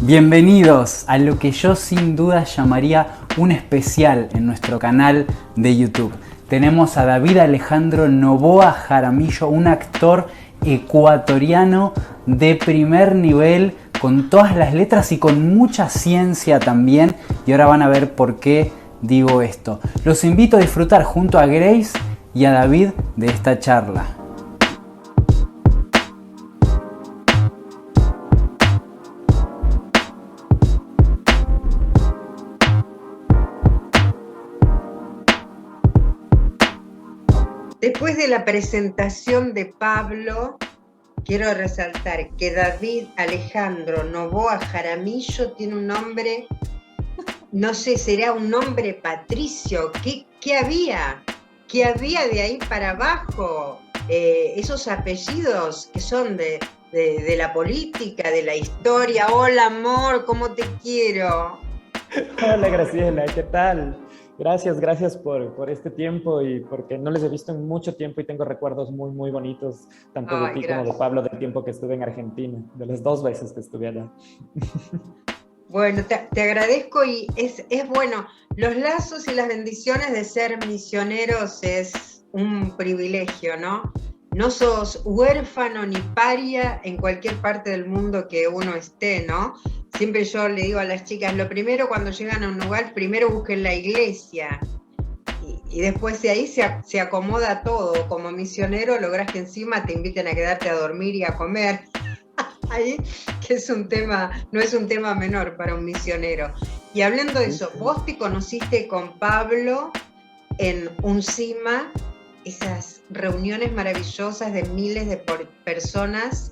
Bienvenidos a lo que yo sin duda llamaría un especial en nuestro canal de YouTube. Tenemos a David Alejandro Noboa Jaramillo, un actor ecuatoriano de primer nivel, con todas las letras y con mucha ciencia también. Y ahora van a ver por qué digo esto. Los invito a disfrutar junto a Grace y a David de esta charla. Después de la presentación de Pablo, quiero resaltar que David Alejandro Noboa Jaramillo tiene un nombre, no sé, será un nombre patricio. ¿Qué había? ¿Qué había de ahí para abajo? Esos apellidos que son de la política, de la historia. Hola, amor, ¿cómo te quiero? Hola Graciela, ¿qué tal? Gracias por este tiempo y porque no les he visto en mucho tiempo y tengo recuerdos muy bonitos, tanto de Ay, ti como de gracias. Pablo, del tiempo que estuve en Argentina, de las 2 veces que estuve allá. Bueno, te agradezco y es bueno, los lazos y las bendiciones de ser misioneros es un privilegio, ¿no? No sos huérfano ni paria en cualquier parte del mundo que uno esté, ¿no? Siempre yo le digo a las chicas, lo primero cuando llegan a un lugar, primero busquen la iglesia y después de ahí se acomoda todo. Como misionero lográs que encima te inviten a quedarte a dormir y a comer ahí, que es un tema, no es un tema menor para un misionero. Y hablando de eso, vos te conociste con Pablo en UNCIMA, esas reuniones maravillosas de miles de personas,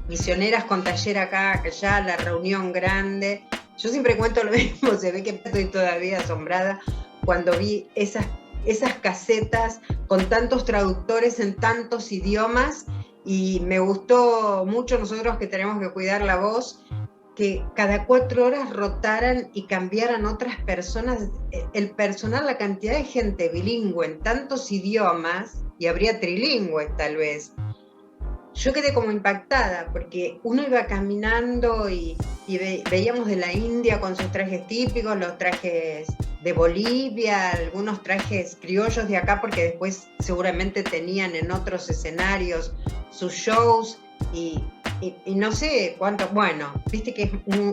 misioneras con taller acá, allá, la reunión grande. Yo siempre cuento lo mismo, se ve que estoy todavía asombrada cuando vi esas casetas con tantos traductores en tantos idiomas, y me gustó mucho, nosotros que tenemos que cuidar la voz, que cada 4 horas rotaran y cambiaran otras personas, el personal, la cantidad de gente bilingüe en tantos idiomas, y habría trilingües tal vez. Yo quedé como impactada porque uno iba caminando y veíamos de la India con sus trajes típicos, los trajes de Bolivia, algunos trajes criollos de acá, porque después seguramente tenían en otros escenarios sus shows y no sé cuánto, bueno, viste que es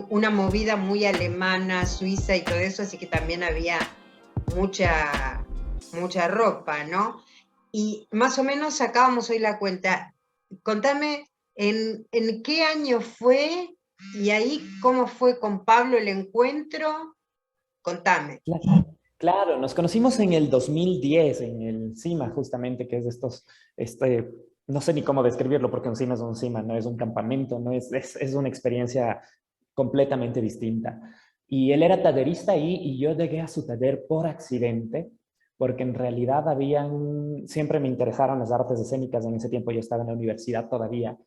una movida muy alemana, suiza y todo eso, así que también había mucha ropa, ¿no? Y más o menos sacábamos hoy la cuenta. Contame en qué año fue y ahí cómo fue con Pablo el encuentro. Contame. Claro, nos conocimos en el 2010, en el CIMA justamente, que es de estos, no sé ni cómo describirlo porque un CIMA es un CIMA, no es un campamento, no es una experiencia completamente distinta. Y él era tallerista ahí y yo llegué a su taller por accidente, porque en realidad siempre me interesaron las artes escénicas. En ese tiempo yo estaba en la universidad todavía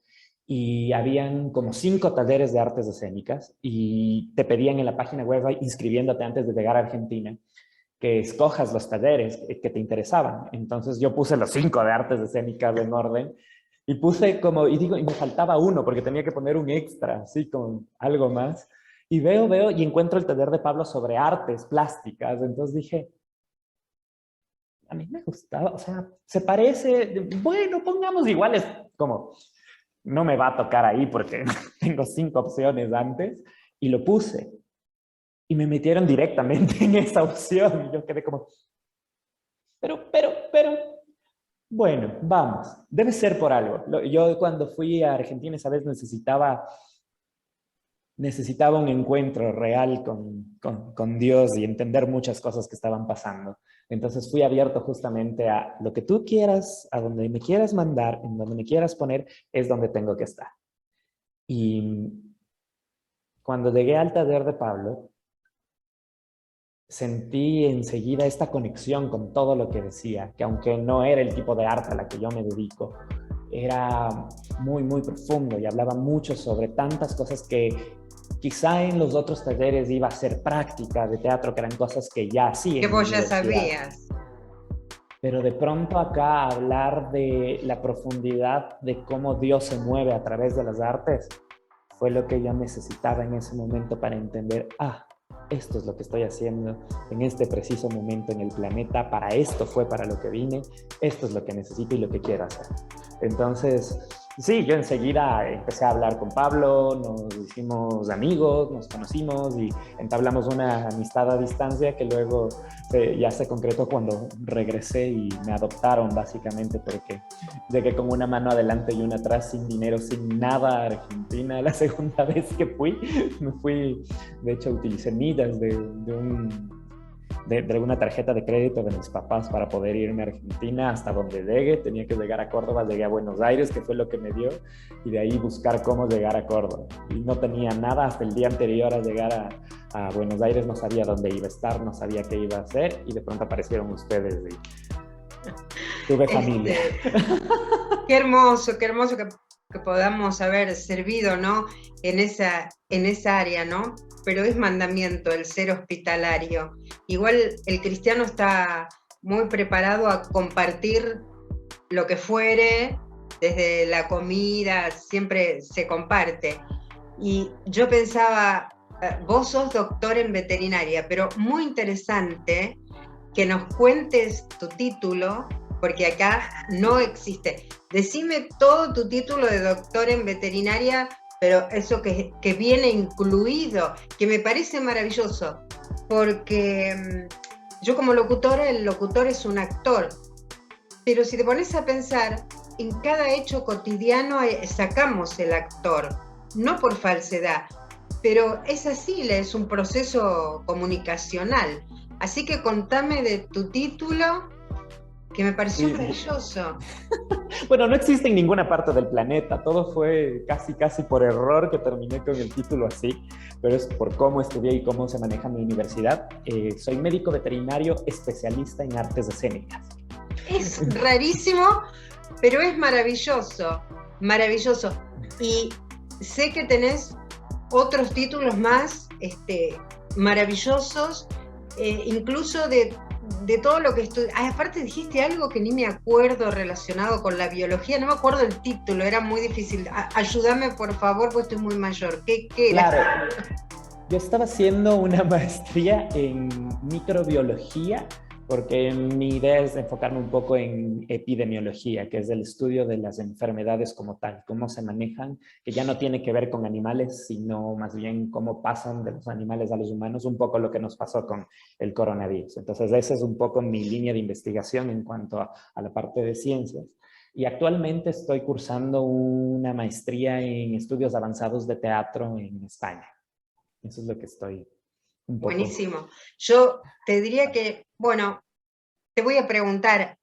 y habían como 5 talleres de artes escénicas y te pedían en la página web, inscribiéndote antes de llegar a Argentina, que escojas los talleres que te interesaban. Entonces yo puse los 5 de artes escénicas en orden y puse como, y me faltaba uno porque tenía que poner un extra, así con algo más. Y veo y encuentro el taller de Pablo sobre artes plásticas. Entonces dije, a mí me gustaba, o sea, se parece, bueno, pongamos iguales, como no me va a tocar ahí porque tengo 5 opciones antes, y lo puse. Y me metieron directamente en esa opción. Y yo quedé como, pero, bueno, vamos, debe ser por algo. Yo cuando fui a Argentina esa vez necesitaba un encuentro real con Dios y entender muchas cosas que estaban pasando. Entonces fui abierto justamente a lo que tú quieras, a donde me quieras mandar, en donde me quieras poner, es donde tengo que estar. Y cuando llegué al taller de Pablo, sentí enseguida esta conexión con todo lo que decía, que aunque no era el tipo de arte a la que yo me dedico, era muy profundo y hablaba mucho sobre tantas cosas que quizá en los otros talleres iba a ser práctica de teatro, que eran cosas que ya hacía Que en mi vos ya universidad. sabías. Pero de pronto acá hablar de la profundidad de cómo Dios se mueve a través de las artes fue lo que yo necesitaba en ese momento para entender, esto es lo que estoy haciendo en este preciso momento en el planeta, para esto fue para lo que vine, esto es lo que necesito y lo que quiero hacer. Entonces, sí, yo enseguida empecé a hablar con Pablo, nos hicimos amigos, nos conocimos y entablamos una amistad a distancia que luego ya se concretó cuando regresé y me adoptaron básicamente, porque llegué con una mano adelante y una atrás, sin dinero, sin nada, a Argentina. La segunda vez que me fui, de hecho utilicé millas de una tarjeta de crédito de mis papás para poder irme a Argentina hasta donde llegue. Tenía que llegar a Córdoba, llegué a Buenos Aires, que fue lo que me dio, y de ahí buscar cómo llegar a Córdoba. Y no tenía nada hasta el día anterior a llegar a Buenos Aires, no sabía dónde iba a estar, no sabía qué iba a hacer, y de pronto aparecieron ustedes y tuve familia. Qué hermoso que podamos haber servido, ¿no? En esa área, ¿no? Pero es mandamiento el ser hospitalario. Igual el cristiano está muy preparado a compartir lo que fuere, desde la comida, siempre se comparte. Y yo pensaba, vos sos doctor en veterinaria, pero muy interesante que nos cuentes tu título, porque acá no existe. Decime todo tu título de doctor en veterinaria, pero eso que viene incluido, que me parece maravilloso, porque yo como locutora, el locutor es un actor, pero si te pones a pensar, en cada hecho cotidiano sacamos el actor, no por falsedad, pero es así, es un proceso comunicacional. Así que contame de tu título, que me pareció maravilloso. Bueno, no existe en ninguna parte del planeta, todo fue casi por error que terminé con el título así, pero es por cómo estudié y cómo se maneja mi universidad. Soy médico veterinario especialista en artes escénicas. Es rarísimo, pero es maravilloso, maravilloso. Y sé que tenés otros títulos más maravillosos, incluso de todo lo que estudié. Aparte dijiste algo que ni me acuerdo relacionado con la biología, no me acuerdo el título, era muy difícil. Ayúdame por favor, pues estoy muy mayor. ¿Qué era? Claro, yo estaba haciendo una maestría en microbiología, porque mi idea es enfocarme un poco en epidemiología, que es el estudio de las enfermedades como tal, cómo se manejan, que ya no tiene que ver con animales, sino más bien cómo pasan de los animales a los humanos, un poco lo que nos pasó con el coronavirus. Entonces, esa es un poco mi línea de investigación en cuanto a la parte de ciencias. Y actualmente estoy cursando una maestría en estudios avanzados de teatro en España. Eso es lo que estoy un poco... Buenísimo. Yo te diría que, bueno, te voy a preguntar,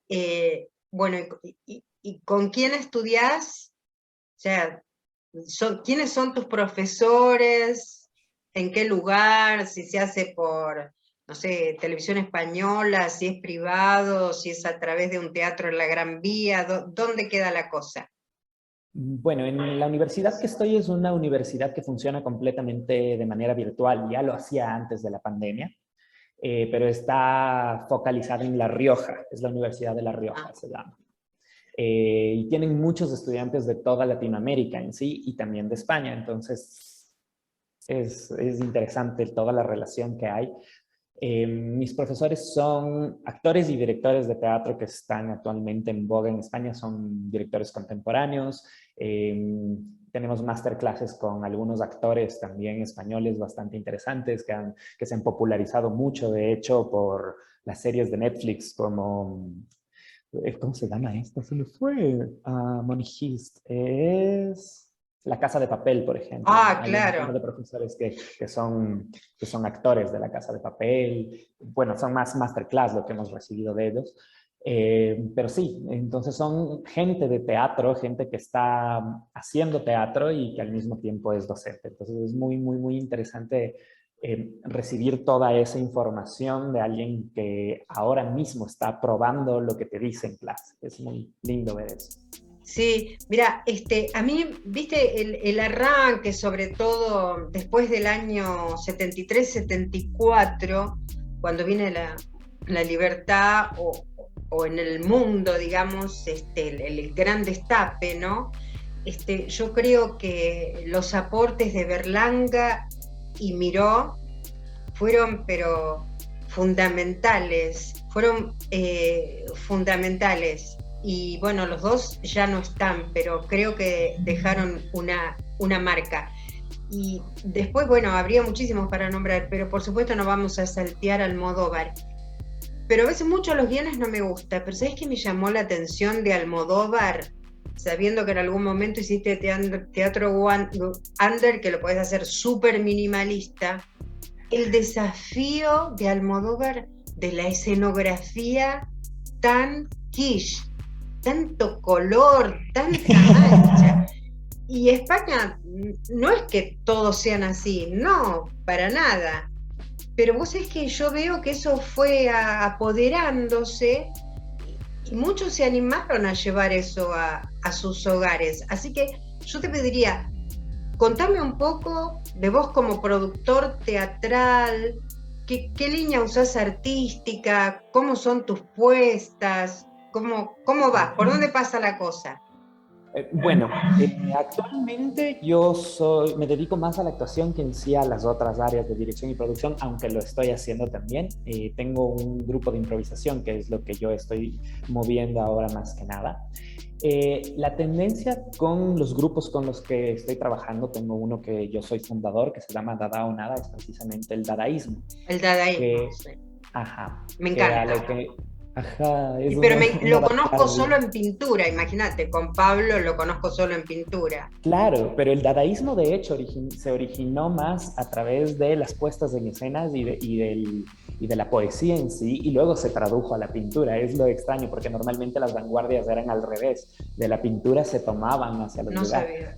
bueno, ¿y con quién estudiás? O sea, ¿quiénes son tus profesores? ¿En qué lugar? Si se hace por, no sé, televisión española, si es privado, si es a través de un teatro en la Gran Vía, ¿dónde queda la cosa? Bueno, en la universidad que estoy es una universidad que funciona completamente de manera virtual. Ya lo hacía antes de la pandemia, pero está focalizada en La Rioja. Es la Universidad de La Rioja, se llama. Y tienen muchos estudiantes de toda Latinoamérica en sí y también de España. Entonces, es interesante toda la relación que hay. Mis profesores son actores y directores de teatro que están actualmente en boga en España, son directores contemporáneos. Tenemos masterclasses con algunos actores también españoles bastante interesantes que se han popularizado mucho, de hecho, por las series de Netflix como... ¿Cómo se llama esto? Se me fue. Money Heist. Es... La Casa de Papel, por ejemplo. Claro. Hay un par de profesores que son actores de La Casa de Papel. Bueno, son más masterclass lo que hemos recibido de ellos. Pero sí, entonces son gente de teatro, gente que está haciendo teatro y que al mismo tiempo es docente. Entonces es muy, muy, muy interesante recibir toda esa información de alguien que ahora mismo está probando lo que te dice en clase. Es muy lindo ver eso. Sí, mira, a mí, viste, el arranque, sobre todo después del año 73-74, cuando viene la libertad o en el mundo, digamos, el gran destape, ¿no? yo creo que los aportes de Berlanga y Miró fueron, pero fueron fundamentales. Y bueno, los dos ya no están, pero creo que dejaron una marca. Y después, bueno, habría muchísimos para nombrar, pero por supuesto no vamos a saltear al Almodóvar. Pero a veces mucho los guiones no me gusta, pero ¿sabes qué me llamó la atención de Almodóvar? Sabiendo que en algún momento hiciste teatro under, que lo podés hacer súper minimalista, el desafío de Almodóvar de la escenografía tan quiche, tanto color, tanta mancha. Y España no es que todos sean así, no, para nada. Pero vos es que yo veo que eso fue apoderándose y muchos se animaron a llevar eso a sus hogares. Así que yo te pediría, contame un poco de vos como productor teatral, qué línea usás artística, cómo son tus puestas, cómo vas, por dónde pasa la cosa. Bueno, actualmente me dedico más a la actuación que en sí a las otras áreas de dirección y producción, aunque lo estoy haciendo también. Tengo un grupo de improvisación que es lo que yo estoy moviendo ahora más que nada. La tendencia con los grupos con los que estoy trabajando, tengo uno que yo soy fundador, que se llama Dada o Nada, es precisamente el dadaísmo. El dadaísmo, sí. Ajá. Me encanta. Ajá, pero lo conozco solo en pintura, imagínate, con Pablo lo conozco solo en pintura. Claro, pero el dadaísmo de hecho se originó más a través de las puestas en escenas y de la poesía en sí, y luego se tradujo a la pintura. Es lo extraño, porque normalmente las vanguardias eran al revés, de la pintura se tomaban hacia los lugares. Sabía.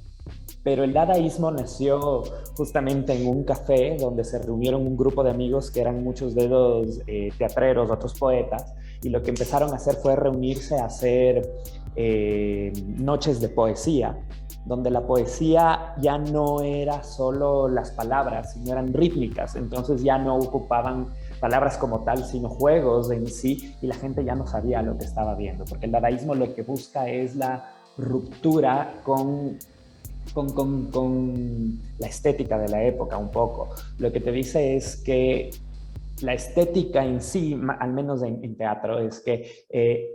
Pero el dadaísmo nació justamente en un café donde se reunieron un grupo de amigos que eran muchos de los teatreros, otros poetas, y lo que empezaron a hacer fue reunirse a hacer noches de poesía, donde la poesía ya no era solo las palabras, sino eran rítmicas, entonces ya no ocupaban palabras como tal, sino juegos en sí, y la gente ya no sabía lo que estaba viendo, porque el dadaísmo lo que busca es la ruptura con la estética de la época un poco. Lo que te dice es que la estética en sí, al menos en teatro, es que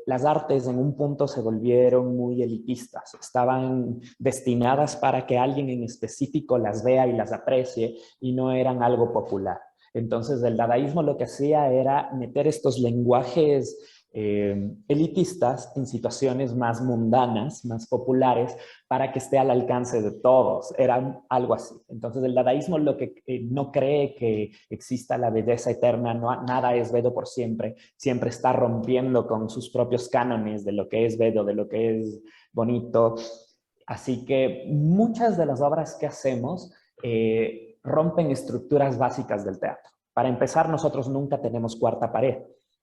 las artes en un punto se volvieron muy elitistas. Estaban destinadas para que alguien en específico las vea y las aprecie y no eran algo popular. Entonces el dadaísmo lo que hacía era meter estos lenguajes elitistas en situaciones más mundanas, más populares, para que esté al alcance de todos. Era algo así. Entonces el dadaísmo lo que no cree que exista la belleza eterna, nada es bello por siempre, siempre está rompiendo con sus propios cánones de lo que es bello, de lo que es bonito. Así que muchas de las obras que hacemos rompen estructuras básicas del teatro. Para empezar, nosotros nunca tenemos cuarta pared.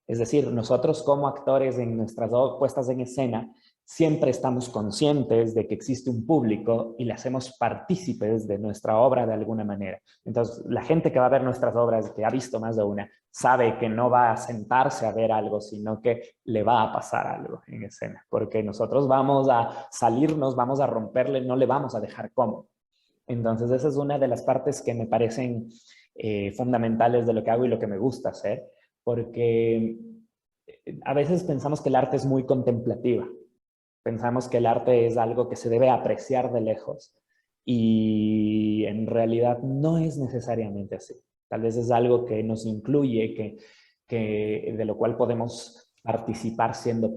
Es decir, nosotros como actores en nuestras puestas en escena siempre estamos conscientes de que existe un público y le hacemos partícipes de nuestra obra de alguna manera. Entonces, la gente que va a ver nuestras obras, que ha visto más de una, sabe que no va a sentarse a ver algo, sino que le va a pasar algo en escena, porque nosotros vamos a salirnos, vamos a romperle, no le vamos a dejar cómodo. Entonces, esa es una de las partes que me parecen fundamentales de lo que hago y lo que me gusta hacer, porque a veces pensamos que el arte es muy contemplativa. Pensamos que el arte es algo que se debe apreciar de lejos y en realidad no es necesariamente así. Tal vez es algo que nos incluye, de lo cual podemos participar siendo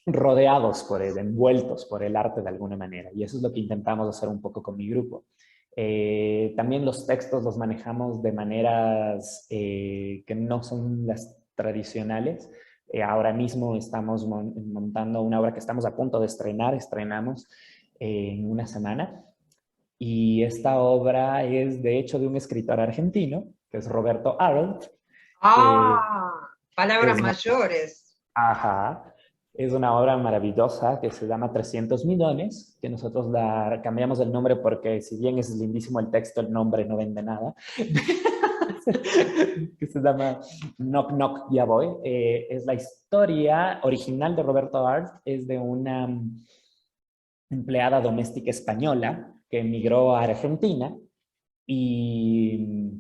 rodeados por él, envueltos por el arte de alguna manera. Y eso es lo que intentamos hacer un poco con mi grupo. También los textos los manejamos de maneras que no son las tradicionales. Ahora mismo estamos montando una obra que estamos a punto de estrenamos en una semana. Y esta obra es de hecho de un escritor argentino, que es Roberto Arlt. Palabras mayores. Ajá. Es una obra maravillosa que se llama 300 millones, que nosotros cambiamos el nombre porque si bien es lindísimo el texto, el nombre no vende nada. que se llama Knock Knock, ya voy. Es la historia original de Roberto Arlt, es de una empleada doméstica española que emigró a Argentina y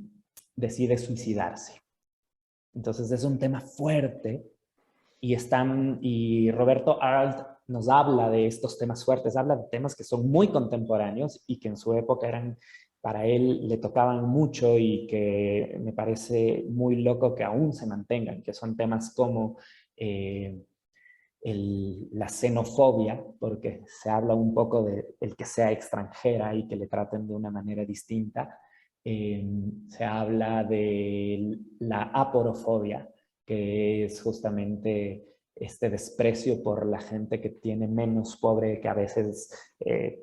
decide suicidarse. Entonces es un tema fuerte y Roberto Arlt nos habla de estos temas fuertes, habla de temas que son muy contemporáneos y que en su época eran, para él le tocaban mucho y que me parece muy loco que aún se mantengan, que son temas como la xenofobia, porque se habla un poco de el que sea extranjera y que le traten de una manera distinta. Se habla de la aporofobia, que es justamente este desprecio por la gente que tiene menos pobre, que a veces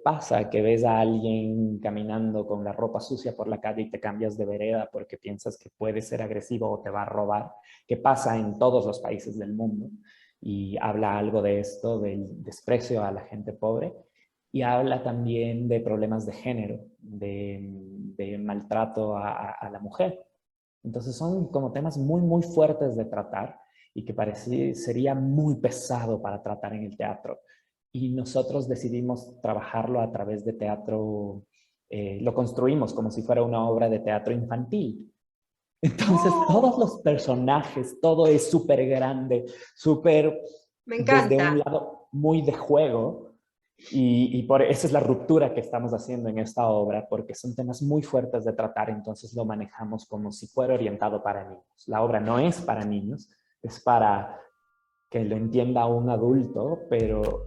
pasa, que ves a alguien caminando con la ropa sucia por la calle y te cambias de vereda porque piensas que puede ser agresivo o te va a robar, que pasa en todos los países del mundo. Y habla algo de esto, del desprecio a la gente pobre, y habla también de problemas de género, de maltrato a la mujer. Entonces son como temas muy, muy fuertes de tratar y que sería muy pesado para tratar en el teatro. Y nosotros decidimos trabajarlo a través de teatro, lo construimos como si fuera una obra de teatro infantil. Entonces, todos los personajes, todo es súper grande, súper Me desde un encanta. lado muy de juego. Y por esa es la ruptura que estamos haciendo en esta obra, porque son temas muy fuertes de tratar, entonces lo manejamos como si fuera orientado para niños. La obra no es para niños, es para que lo entienda un adulto, pero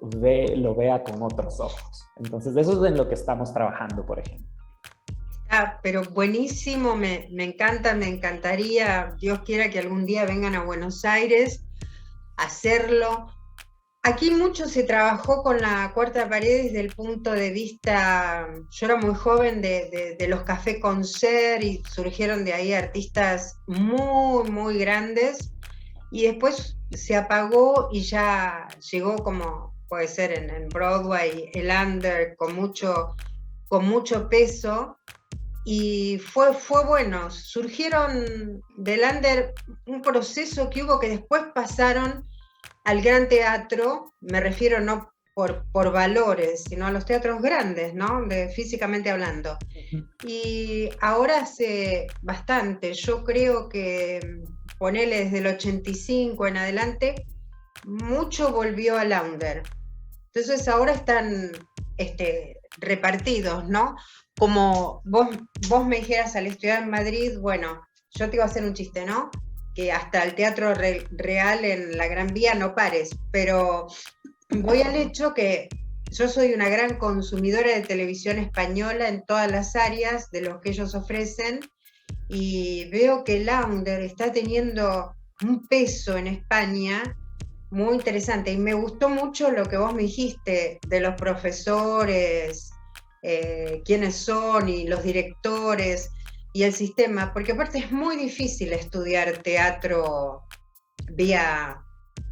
lo vea con otros ojos. Entonces, eso es en lo que estamos trabajando, por ejemplo. Ah, pero buenísimo, me encanta, me encantaría, Dios quiera que algún día vengan a Buenos Aires a hacerlo. Aquí mucho se trabajó con la cuarta pared desde el punto de vista, yo era muy joven de los café concert y surgieron de ahí artistas muy, muy grandes y después se apagó y ya llegó como puede ser en Broadway, el under con mucho peso y fue bueno. Surgieron del under un proceso que hubo que después pasaron al gran teatro, me refiero no por valores, sino a los teatros grandes, ¿no? Físicamente hablando. Y ahora hace bastante, yo creo que ponele desde el 85 en adelante, mucho volvió al under. Entonces ahora están repartidos, ¿no? Como vos me dijeras al estudiar en Madrid, bueno, yo te iba a hacer un chiste, ¿no? Que hasta el Teatro Real en la Gran Vía no pares, pero voy al hecho que yo soy una gran consumidora de televisión española en todas las áreas de los que ellos ofrecen y veo que el under está teniendo un peso en España muy interesante y me gustó mucho lo que vos me dijiste de los profesores, quiénes son y los directores y el sistema, porque aparte es muy difícil estudiar teatro vía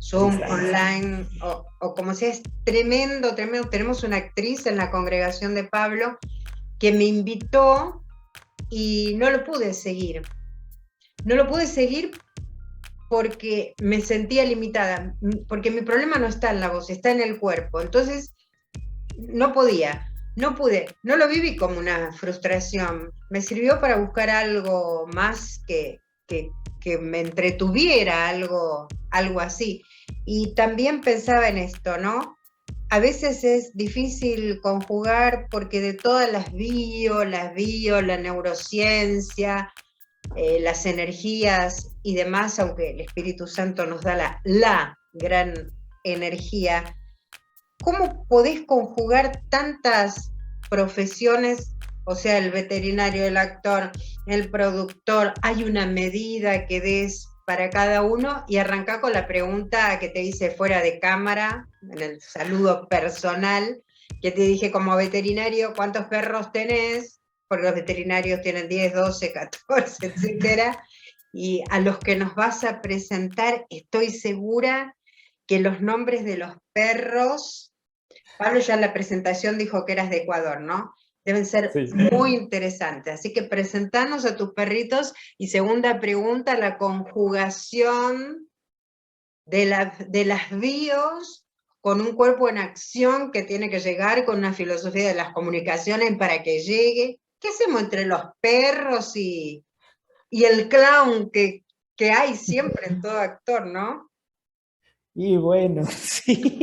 Zoom, online, o como sea, es tremendo, tremendo. Tenemos una actriz en la congregación de Pablo que me invitó y no lo pude seguir. No lo pude seguir porque me sentía limitada, porque mi problema no está en la voz, está en el cuerpo. Entonces, no podía, no pude, no lo viví como una frustración. Me sirvió para buscar algo más que me entretuviera, algo así. Y también pensaba en esto, ¿no? A veces es difícil conjugar porque de todas las la neurociencia, las energías y demás, aunque el Espíritu Santo nos da la gran energía, ¿cómo podés conjugar tantas profesiones? O sea, el veterinario, el actor, el productor, hay una medida que des para cada uno y arranca con la pregunta que te hice fuera de cámara, en el saludo personal, que te dije como veterinario, ¿cuántos perros tenés? Porque los veterinarios tienen 10, 12, 14, etcétera. Y a los que nos vas a presentar, estoy segura que los nombres de los perros, Pablo ya en la presentación dijo que eras de Ecuador, ¿no? Deben ser Sí. muy interesantes. Así que presentanos a tus perritos. Y segunda pregunta, la conjugación de las bios con un cuerpo en acción que tiene que llegar con una filosofía de las comunicaciones para que llegue. ¿Qué hacemos entre los perros y el clown que hay siempre en todo actor, no? Y bueno, sí.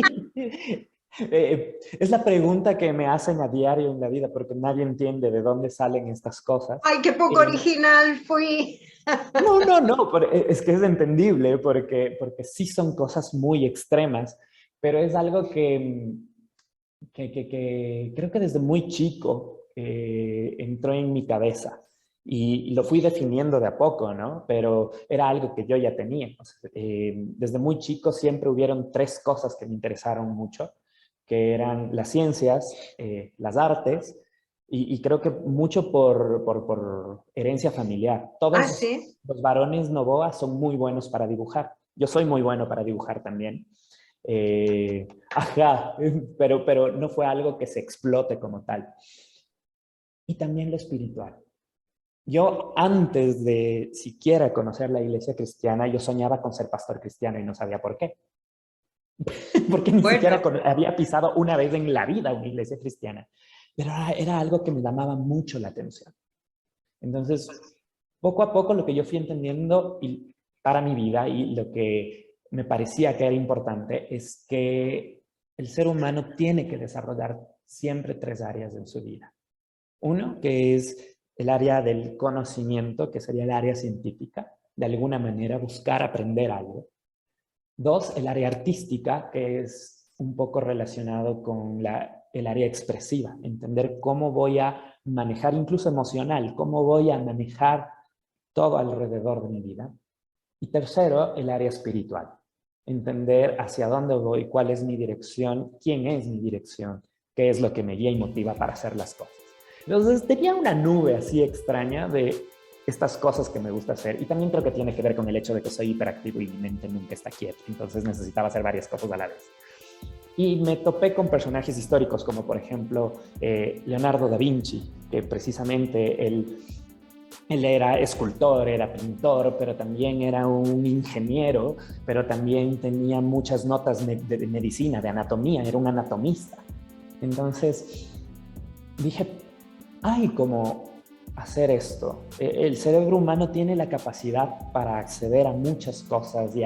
Es la pregunta que me hacen a diario en la vida, porque nadie entiende de dónde salen estas cosas. ¡Ay, qué poco original fui! No, es que es entendible, porque sí son cosas muy extremas, pero es algo que creo que desde muy chico entró en mi cabeza y lo fui definiendo de a poco, ¿no? Pero era algo que yo ya tenía. O sea, desde muy chico siempre hubieron tres cosas que me interesaron mucho, que eran las ciencias, las artes y creo que mucho por herencia familiar. Ah, Todos sí. los varones Novoa son muy buenos para dibujar. Yo soy muy bueno para dibujar también. Ajá, pero no fue algo que se explote como tal. Y también lo espiritual. Yo antes de siquiera conocer la iglesia cristiana, yo soñaba con ser pastor cristiano y no sabía por qué. Porque ni siquiera había pisado una vez en la vida una iglesia cristiana. Pero era algo que me llamaba mucho la atención. Entonces, poco a poco lo que yo fui entendiendo para mi vida y lo que me parecía que era importante es que el ser humano tiene que desarrollar siempre tres áreas en su vida. Uno, que es el área del conocimiento, que sería el área científica, de alguna manera buscar aprender algo. Dos, el área artística, que es un poco relacionado con el área expresiva, entender cómo voy a manejar, incluso emocional, cómo voy a manejar todo alrededor de mi vida. Y tercero, el área espiritual, entender hacia dónde voy, cuál es mi dirección, quién es mi dirección, qué es lo que me guía y motiva para hacer las cosas. Entonces tenía una nube así extraña de estas cosas que me gusta hacer y también creo que tiene que ver con el hecho de que soy hiperactivo y mi mente nunca está quieta, entonces necesitaba hacer varias cosas a la vez. Y me topé con personajes históricos como por ejemplo Leonardo da Vinci, que precisamente él era escultor, era pintor, pero también era un ingeniero, pero también tenía muchas notas de medicina, de anatomía, era un anatomista. Entonces dije, ay, ¿cómo hacer esto? El cerebro humano tiene la capacidad para acceder a muchas cosas y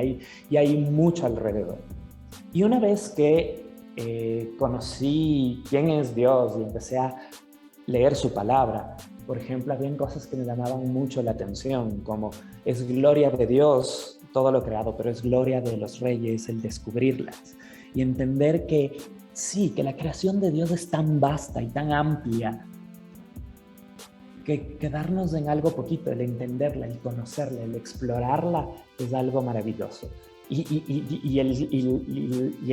hay mucho alrededor. Y una vez que conocí quién es Dios y empecé a leer su palabra, por ejemplo, habían cosas que me llamaban mucho la atención, como es gloria de Dios todo lo creado, pero es gloria de los reyes el descubrirlas y entender que sí, que la creación de Dios es tan vasta y tan amplia que quedarnos en algo poquito, el entenderla, el conocerla, el explorarla es algo maravilloso. Y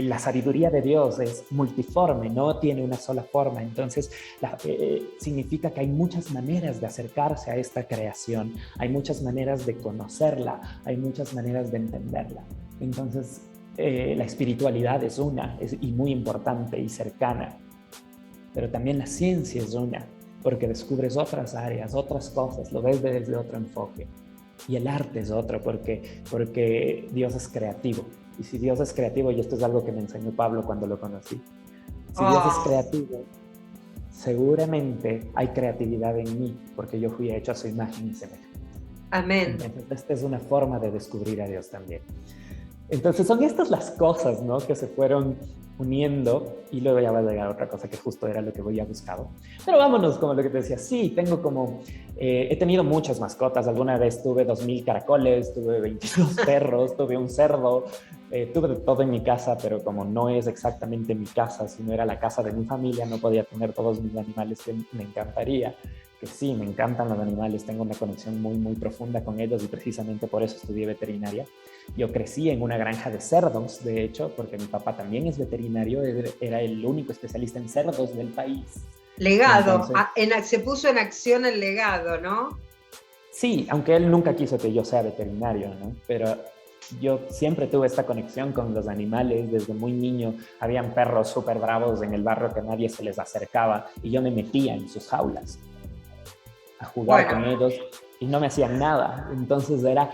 la sabiduría de Dios es multiforme, no tiene una sola forma. Entonces, significa que hay muchas maneras de acercarse a esta creación, hay muchas maneras de conocerla, hay muchas maneras de entenderla. Entonces, la espiritualidad es una, y muy importante y cercana. Pero también la ciencia es una, porque descubres otras áreas, otras cosas, lo ves desde otro enfoque. Y el arte es otro, porque Dios es creativo. Y si Dios es creativo, y esto es algo que me enseñó Pablo cuando lo conocí, si Dios es creativo, seguramente hay creatividad en mí, porque yo fui hecho a su imagen y semejanza. Amén. Entonces, esta es una forma de descubrir a Dios también. Entonces, son estas las cosas, ¿no?, que se fueron uniendo, y luego ya va a llegar otra cosa que justo era lo que había buscado. Pero vámonos, como lo que te decía, sí, tengo como, he tenido muchas mascotas, alguna vez tuve 2000 caracoles, tuve 22 perros, tuve un cerdo, tuve de todo en mi casa, pero como no es exactamente mi casa, sino era la casa de mi familia, no podía tener todos mis animales que me encantaría. Que sí, me encantan los animales, tengo una conexión muy, muy profunda con ellos y precisamente por eso estudié veterinaria. Yo crecí en una granja de cerdos, de hecho, porque mi papá también es veterinario, era el único especialista en cerdos del país. Legado, entonces, se puso en acción el legado, ¿no? Sí, aunque él nunca quiso que yo sea veterinario, ¿no? Pero yo siempre tuve esta conexión con los animales desde muy niño. Habían perros súper bravos en el barrio que nadie se les acercaba y yo me metía en sus jaulas a jugar con ellos y no me hacían nada. Entonces era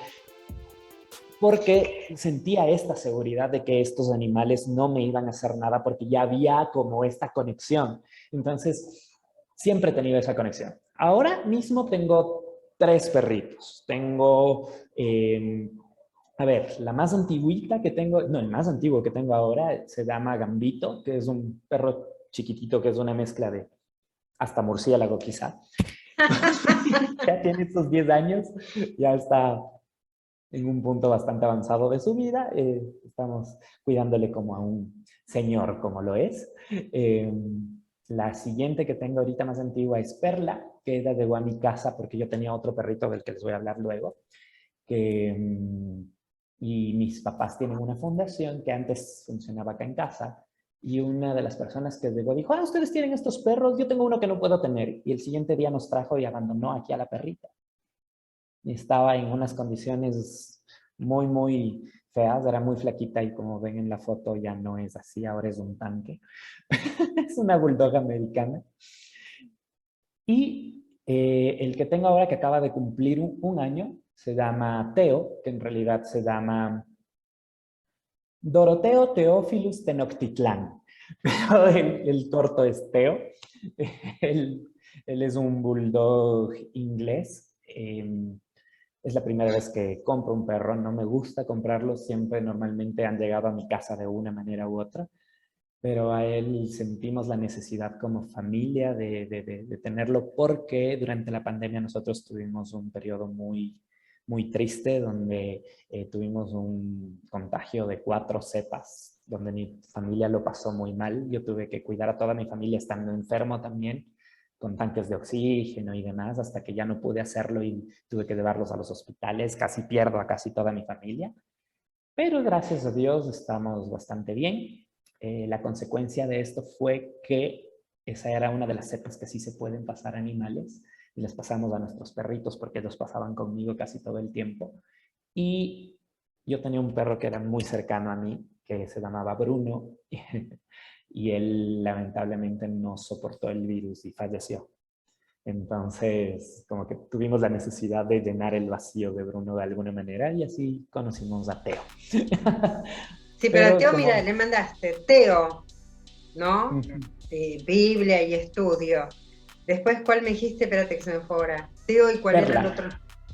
porque sentía esta seguridad de que estos animales no me iban a hacer nada porque ya había como esta conexión. Entonces, siempre he tenido esa conexión. Ahora mismo tengo 3 perritos. Tengo, a ver, la más antigüita que tengo, no, el más antiguo que tengo ahora se llama Gambito, que es un perro chiquitito que es una mezcla de hasta murciélago quizá. Ya tiene estos 10 años, ya está en un punto bastante avanzado de su vida. Estamos cuidándole como a un señor, como lo es. La siguiente que tengo ahorita más antigua es Perla, que ella llegó a mi casa porque yo tenía otro perrito del que les voy a hablar luego. Y mis papás tienen una fundación que antes funcionaba acá en casa. Y una de las personas que llegó dijo, ustedes tienen estos perros, yo tengo uno que no puedo tener. Y el siguiente día nos trajo y abandonó aquí a la perrita. Y estaba en unas condiciones muy, muy feas, era muy flaquita y como ven en la foto ya no es así, ahora es un tanque. Es una bulldog americana. Y el que tengo ahora que acaba de cumplir un año se llama Teo, que en realidad se llama Doroteo Teófilus Tenochtitlán. Pero el corto es Teo. Él es un bulldog inglés. Es la primera vez que compro un perro, no me gusta comprarlos, siempre normalmente han llegado a mi casa de una manera u otra, pero a él sentimos la necesidad como familia de tenerlo porque durante la pandemia nosotros tuvimos un periodo muy, muy triste donde tuvimos un contagio de 4 cepas, donde mi familia lo pasó muy mal. Yo tuve que cuidar a toda mi familia estando enfermo también, con tanques de oxígeno y demás, hasta que ya no pude hacerlo y tuve que llevarlos a los hospitales. Casi pierdo a casi toda mi familia. Pero gracias a Dios estamos bastante bien. La consecuencia de esto fue que esa era una de las cepas que sí se pueden pasar a animales y les pasamos a nuestros perritos porque ellos pasaban conmigo casi todo el tiempo. Y yo tenía un perro que era muy cercano a mí, que se llamaba Bruno, y él lamentablemente no soportó el virus y falleció. Entonces, como que tuvimos la necesidad de llenar el vacío de Bruno de alguna manera y así conocimos a Teo. Sí, pero a Teo, mira, le mandaste Teo, ¿no? Biblia y estudio. Después, ¿cuál me dijiste? Espérate que se me fue ahora. Teo, ¿y cuál Perla. era el otro?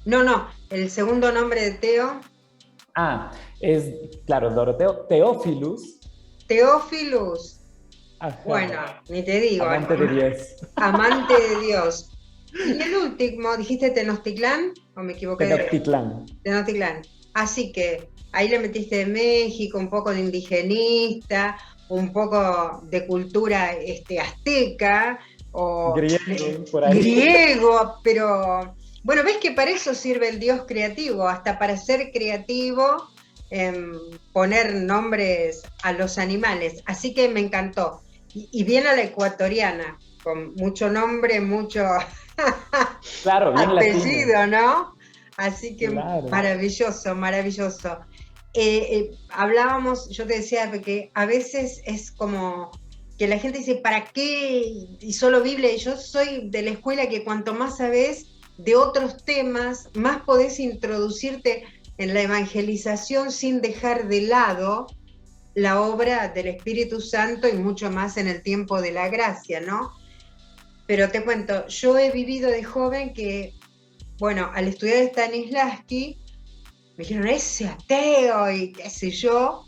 No, el segundo nombre de Teo. Es, claro, Doroteo Teófilus. Teófilus. Ajá. Bueno, ni te digo. Amante de Dios. Amante de Dios. Y el último, ¿dijiste Tenochtitlán? ¿O me equivoqué? Tenochtitlán. Tenochtitlán. Así que ahí le metiste de México, un poco de indigenista, un poco de cultura azteca, o griego, por ahí. Griego, pero bueno, ves que para eso sirve el Dios creativo, hasta para ser creativo, poner nombres a los animales. Así que me encantó. Y bien a la ecuatoriana, con mucho nombre, mucho claro, bien apellido, latino. ¿no? Así que claro. Maravilloso, maravilloso. Hablábamos, yo te decía que a veces es como que la gente dice, ¿para qué? Y solo Biblia. Y yo soy de la escuela que cuanto más sabes de otros temas, más podés introducirte en la evangelización sin dejar de lado la obra del Espíritu Santo y mucho más en el tiempo de la gracia, ¿no? Pero te cuento, yo he vivido de joven que, bueno, al estudiar Stanislavski, me dijeron, ese ateo y qué sé yo,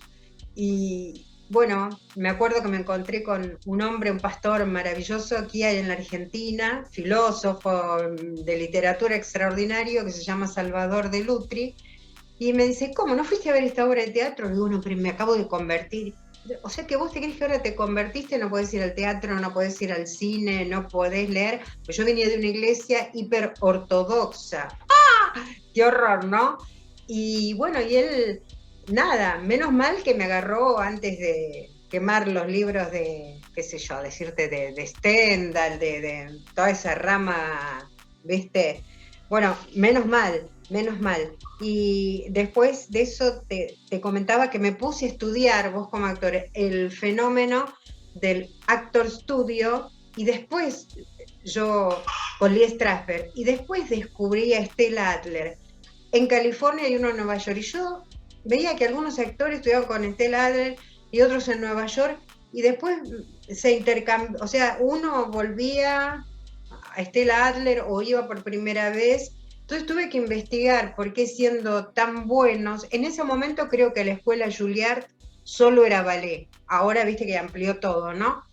y bueno, me acuerdo que me encontré con un hombre, un pastor maravilloso aquí en la Argentina, filósofo de literatura extraordinario, que se llama Salvador de Lutri, y me dice, ¿cómo? ¿No fuiste a ver esta obra de teatro? Y digo, bueno, pero me acabo de convertir. O sea que vos te crees que ahora te convertiste, no podés ir al teatro, no podés ir al cine, no podés leer. Pues yo venía de una iglesia hiper ortodoxa. ¡Ah! ¡Qué horror!, ¿no? Y bueno, y él, nada, menos mal que me agarró antes de quemar los libros de, qué sé yo, decirte, de Stendhal, de toda esa rama, ¿viste? Bueno, menos mal. menos mal. Y después de eso te comentaba que me puse a estudiar, vos como actor, el fenómeno del actor studio, y después yo con Lee Strasberg, y después descubrí a Stella Adler. En California y uno en Nueva York, y yo veía que algunos actores estudiaban con Stella Adler y otros en Nueva York, y después se intercambió, o sea, uno volvía a Stella Adler o iba por primera vez. Entonces tuve que investigar por qué, siendo tan buenos, en ese momento creo que la escuela Juilliard solo era ballet, ahora viste que amplió todo, ¿no?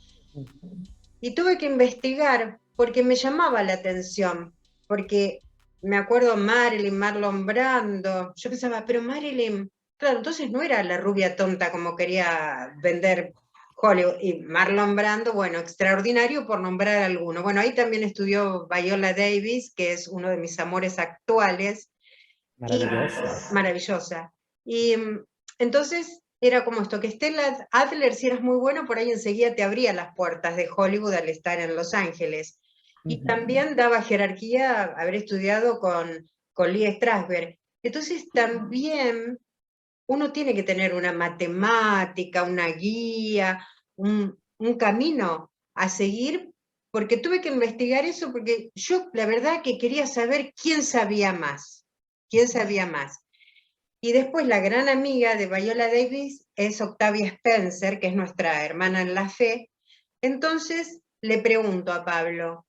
Y tuve que investigar porque me llamaba la atención, porque me acuerdo Marilyn, Marlon Brando, yo pensaba, pero Marilyn, claro, entonces no era la rubia tonta como quería vender Hollywood, y Marlon Brando, bueno, extraordinario por nombrar alguno. Bueno, ahí también estudió Viola Davis, que es uno de mis amores actuales, y Maravillosa. maravillosa. Y entonces era como esto, que Stella Adler, si eras muy bueno, por ahí enseguida te abría las puertas de Hollywood al estar en Los Ángeles. Y también daba jerarquía haber estudiado con Lee Strasberg. Entonces también uno tiene que tener una matemática, una guía, un camino a seguir, porque tuve que investigar eso, porque yo la verdad que quería saber quién sabía más. Y después la gran amiga de Viola Davis es Octavia Spencer, que es nuestra hermana en la fe. Entonces le pregunto a Pablo,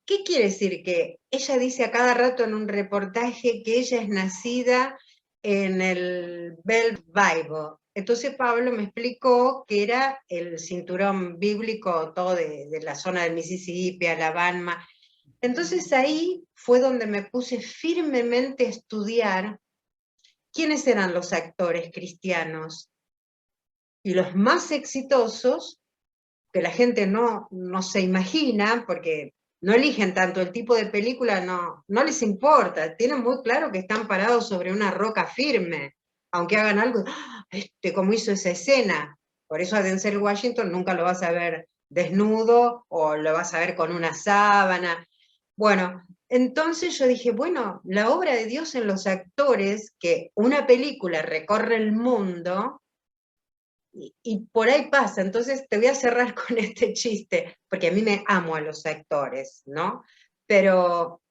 ¿qué quiere decir? Que ella dice a cada rato en un reportaje que ella es nacida en el Bell Bible. Entonces Pablo me explicó que era el cinturón bíblico todo de la zona del Mississippi, Alabama. Entonces ahí fue donde me puse firmemente a estudiar quiénes eran los actores cristianos. Y los más exitosos, que la gente no se imagina, porque no eligen tanto el tipo de película, no les importa, tienen muy claro que están parados sobre una roca firme, aunque hagan algo, como hizo esa escena. Por eso a Denzel Washington nunca lo vas a ver desnudo o lo vas a ver con una sábana. Bueno, entonces yo dije, bueno, la obra de Dios en los actores, que una película recorre el mundo, y por ahí pasa. Entonces te voy a cerrar con este chiste, porque a mí me amo a los actores, ¿no? Pero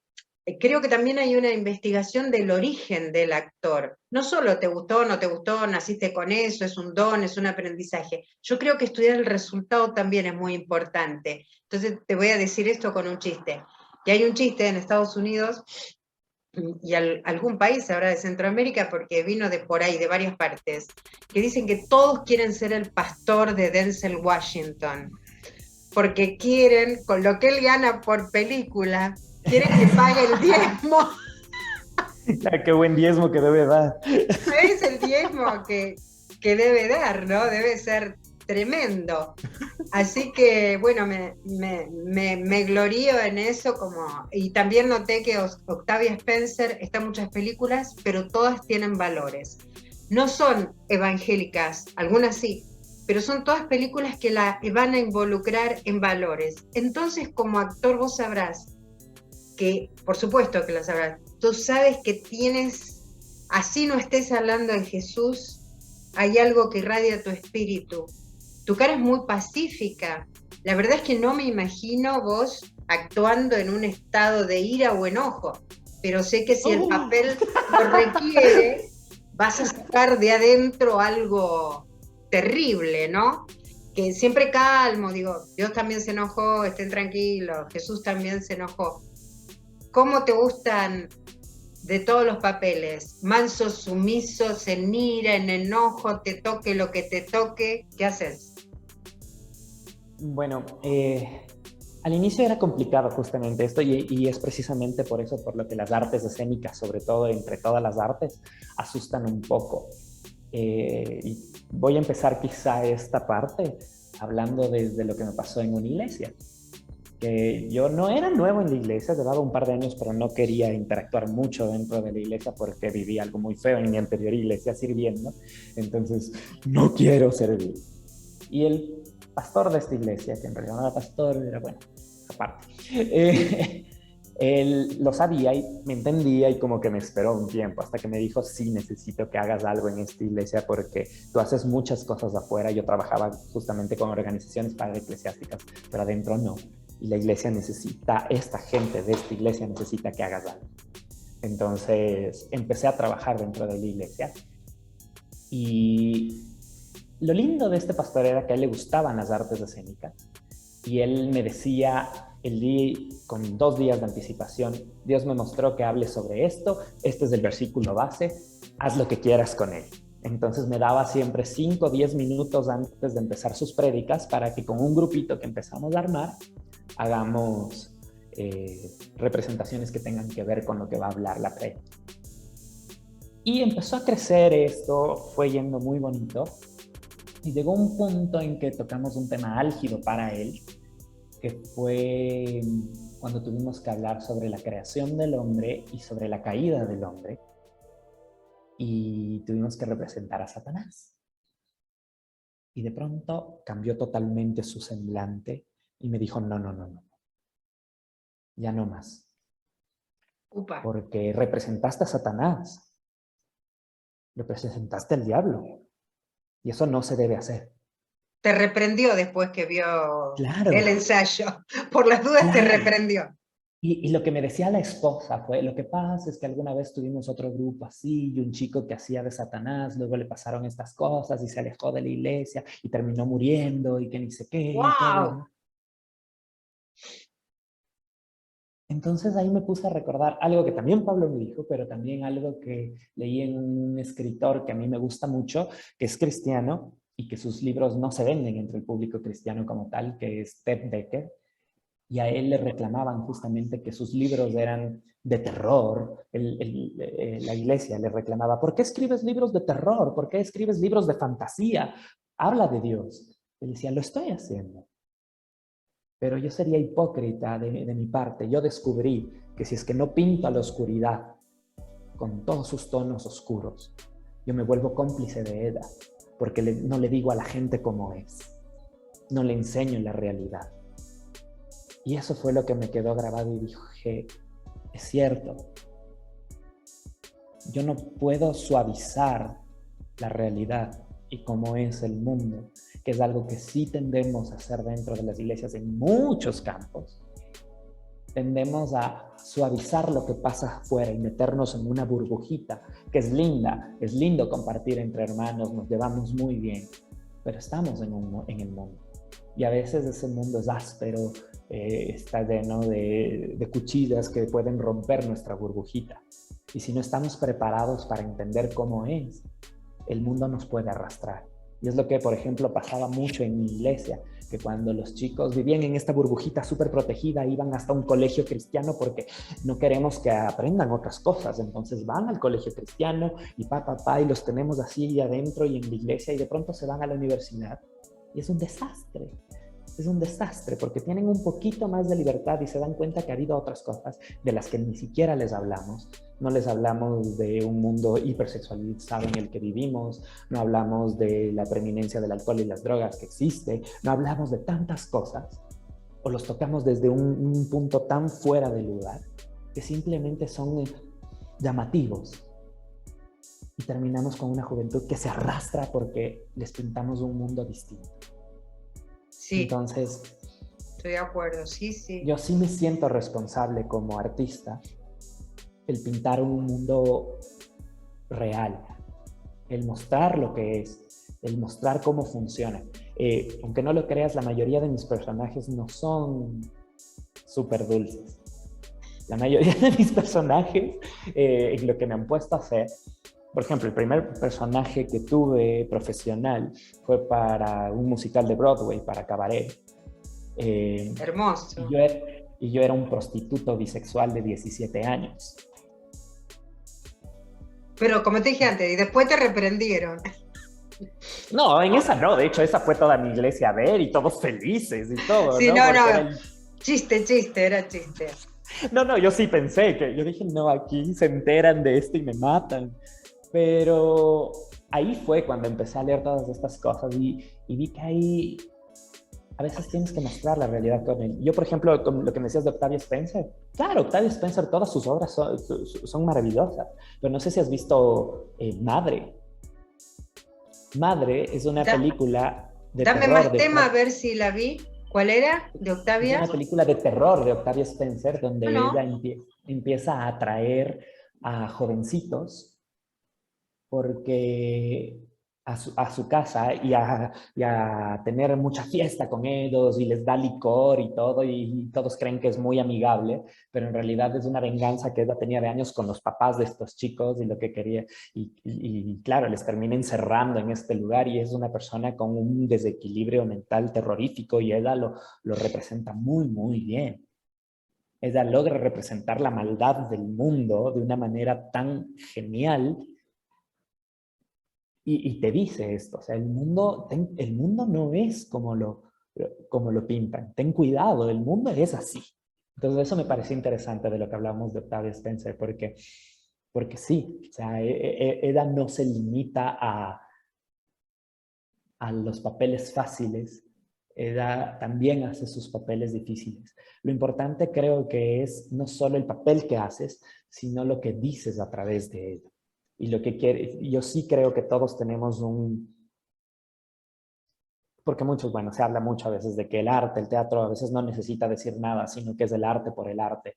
creo que también hay una investigación del origen del actor. No solo te gustó, no te gustó, naciste con eso, es un don, es un aprendizaje. Yo creo que estudiar el resultado también es muy importante. Entonces te voy a decir esto con un chiste. Que hay un chiste en Estados Unidos y algún país ahora de Centroamérica, porque vino de por ahí, de varias partes, que dicen que todos quieren ser el pastor de Denzel Washington, porque quieren, con lo que él gana por película, quieren que pague el diezmo. Qué buen diezmo que debe dar. Es el diezmo que debe dar, ¿no? Debe ser tremendo. Así que, bueno, me glorío en eso, y también noté que Octavia Spencer está en muchas películas, pero todas tienen valores. No son evangélicas, algunas sí, pero son todas películas que la van a involucrar en valores. Entonces, como actor, vos sabrás que, por supuesto que lo sabrás, tú sabes que tienes, así no estés hablando de Jesús, hay algo que irradia tu espíritu. Tu cara es muy pacífica. La verdad es que no me imagino vos actuando en un estado de ira o enojo, pero sé que si el papel lo requiere, vas a sacar de adentro algo terrible, ¿no? Que siempre calmo, digo, Dios también se enojó, estén tranquilos, Jesús también se enojó. ¿Cómo te gustan de todos los papeles? Mansos, sumisos, en ira, en enojo, te toque lo que te toque, ¿qué haces? Bueno, al inicio era complicado justamente esto y es precisamente por eso por lo que las artes escénicas, sobre todo entre todas las artes, asustan un poco. Y voy a empezar quizá esta parte hablando desde lo que me pasó en una iglesia. Que yo no era nuevo en la iglesia, llevaba un par de años, pero no quería interactuar mucho dentro de la iglesia porque viví algo muy feo en mi anterior iglesia sirviendo. Entonces, no quiero servir. Y el pastor de esta iglesia, que en realidad no era pastor, era bueno, aparte, Él lo sabía y me entendía y como que me esperó un tiempo hasta que me dijo, sí, necesito que hagas algo en esta iglesia porque tú haces muchas cosas afuera. Yo trabajaba justamente con organizaciones paraeclesiásticas, pero adentro no. Y la iglesia necesita, esta gente de esta iglesia necesita que hagas algo. Entonces empecé a trabajar dentro de la iglesia y lo lindo de este pastor era que a él le gustaban las artes escénicas y él me decía el día, con 2 días de anticipación, Dios me mostró que hable sobre esto, este es el versículo base, haz lo que quieras con él. Entonces me daba siempre 5 o 10 minutos antes de empezar sus prédicas para que con un grupito que empezamos a armar, hagamos representaciones que tengan que ver con lo que va a hablar la prédica. Y empezó a crecer esto, fue yendo muy bonito, y llegó un punto en que tocamos un tema álgido para él, que fue cuando tuvimos que hablar sobre la creación del hombre y sobre la caída del hombre, y tuvimos que representar a Satanás. Y de pronto cambió totalmente su semblante y me dijo, no, no, no, no, ya no más. Upa. Porque representaste a Satanás, representaste al diablo, y eso no se debe hacer. Te reprendió después que vio Claro. el ensayo. Por las dudas Claro. te reprendió. Y lo que me decía la esposa fue, lo que pasa es que alguna vez tuvimos otro grupo así y un chico que hacía de Satanás, luego le pasaron estas cosas y se alejó de la iglesia y terminó muriendo y que ni sé qué. ¡Wow! Y todo, ¿no? Entonces ahí me puse a recordar algo que también Pablo me dijo, pero también algo que leí en un escritor que a mí me gusta mucho, que es cristiano y que sus libros no se venden entre el público cristiano como tal, que es Ted Dekker. Y a él le reclamaban justamente que sus libros eran de terror. La iglesia le reclamaba, ¿por qué escribes libros de terror? ¿Por qué escribes libros de fantasía? Habla de Dios. Él decía, lo estoy haciendo. Pero yo sería hipócrita de mi parte. Yo descubrí que si es que no pinto a la oscuridad con todos sus tonos oscuros, yo me vuelvo cómplice de ella, porque no le digo a la gente cómo es. No le enseño la realidad. Y eso fue lo que me quedó grabado y dije, es cierto, yo no puedo suavizar la realidad y cómo es el mundo, que es algo que sí tendemos a hacer dentro de las iglesias en muchos campos. Tendemos a suavizar lo que pasa afuera y meternos en una burbujita, que es linda, es lindo compartir entre hermanos, nos llevamos muy bien, pero estamos en el mundo. Y a veces ese mundo es áspero, está lleno de cuchillas que pueden romper nuestra burbujita. Y si no estamos preparados para entender cómo es, el mundo nos puede arrastrar. Y es lo que, por ejemplo, pasaba mucho en mi iglesia, que cuando los chicos vivían en esta burbujita súper protegida, iban hasta un colegio cristiano porque no queremos que aprendan otras cosas. Entonces van al colegio cristiano y y los tenemos así adentro y en la iglesia, y de pronto se van a la universidad. Y es un desastre. Es un desastre porque tienen un poquito más de libertad y se dan cuenta que ha habido otras cosas de las que ni siquiera les hablamos. No les hablamos de un mundo hipersexualizado en el que vivimos, no hablamos de la preeminencia del alcohol y las drogas que existe, no hablamos de tantas cosas, o los tocamos desde un punto tan fuera de lugar que simplemente son llamativos. Y terminamos con una juventud que se arrastra porque les pintamos un mundo distinto. Sí, entonces, estoy de acuerdo, sí, sí. Yo sí me siento responsable como artista el pintar un mundo real, el mostrar lo que es, el mostrar cómo funciona. Aunque no lo creas, la mayoría de mis personajes no son súper dulces. La mayoría de mis personajes, en lo que me han puesto a hacer, por ejemplo, el primer personaje que tuve profesional fue para un musical de Broadway, para Cabaret. Hermoso. Y yo era un prostituto bisexual de 17 años. Pero como te dije antes, y después te reprendieron. No, en esa no, de hecho esa fue toda mi iglesia a ver y todos felices y todo. Sí, no, no. Chiste, era chiste. No, yo sí pensé yo dije, no, aquí se enteran de esto y me matan. Pero ahí fue cuando empecé a leer todas estas cosas y vi que hay a veces tienes que mostrar la realidad con él. Yo, por ejemplo, con lo que me decías de Octavia Spencer, claro, Octavia Spencer, todas sus obras son maravillosas, pero no sé si has visto Madre. Madre es una película de Dame terror. Más tema a ver si la vi. ¿Cuál era? ¿De Octavia? Es una película de terror de Octavia Spencer, donde no. ella empieza a atraer a jovencitos porque a su casa y a tener mucha fiesta con ellos y les da licor y todo, y todos creen que es muy amigable, pero en realidad es una venganza que ella tenía de años con los papás de estos chicos y lo que quería, y claro, les termina encerrando en este lugar, y es una persona con un desequilibrio mental terrorífico, y ella lo representa muy, muy bien. Ella logra representar la maldad del mundo de una manera tan genial. Y te dice esto, o sea, el mundo no es como lo pintan. Ten cuidado, el mundo es así. Entonces eso me pareció interesante de lo que hablamos de Octavia Spencer, porque sí, o sea, ella no se limita a los papeles fáciles, ella también hace sus papeles difíciles. Lo importante creo que es no solo el papel que haces, sino lo que dices a través de ello. Y lo que quiere, yo sí creo que todos tenemos porque muchos, bueno, se habla mucho a veces de que el arte, el teatro a veces no necesita decir nada, sino que es el arte por el arte.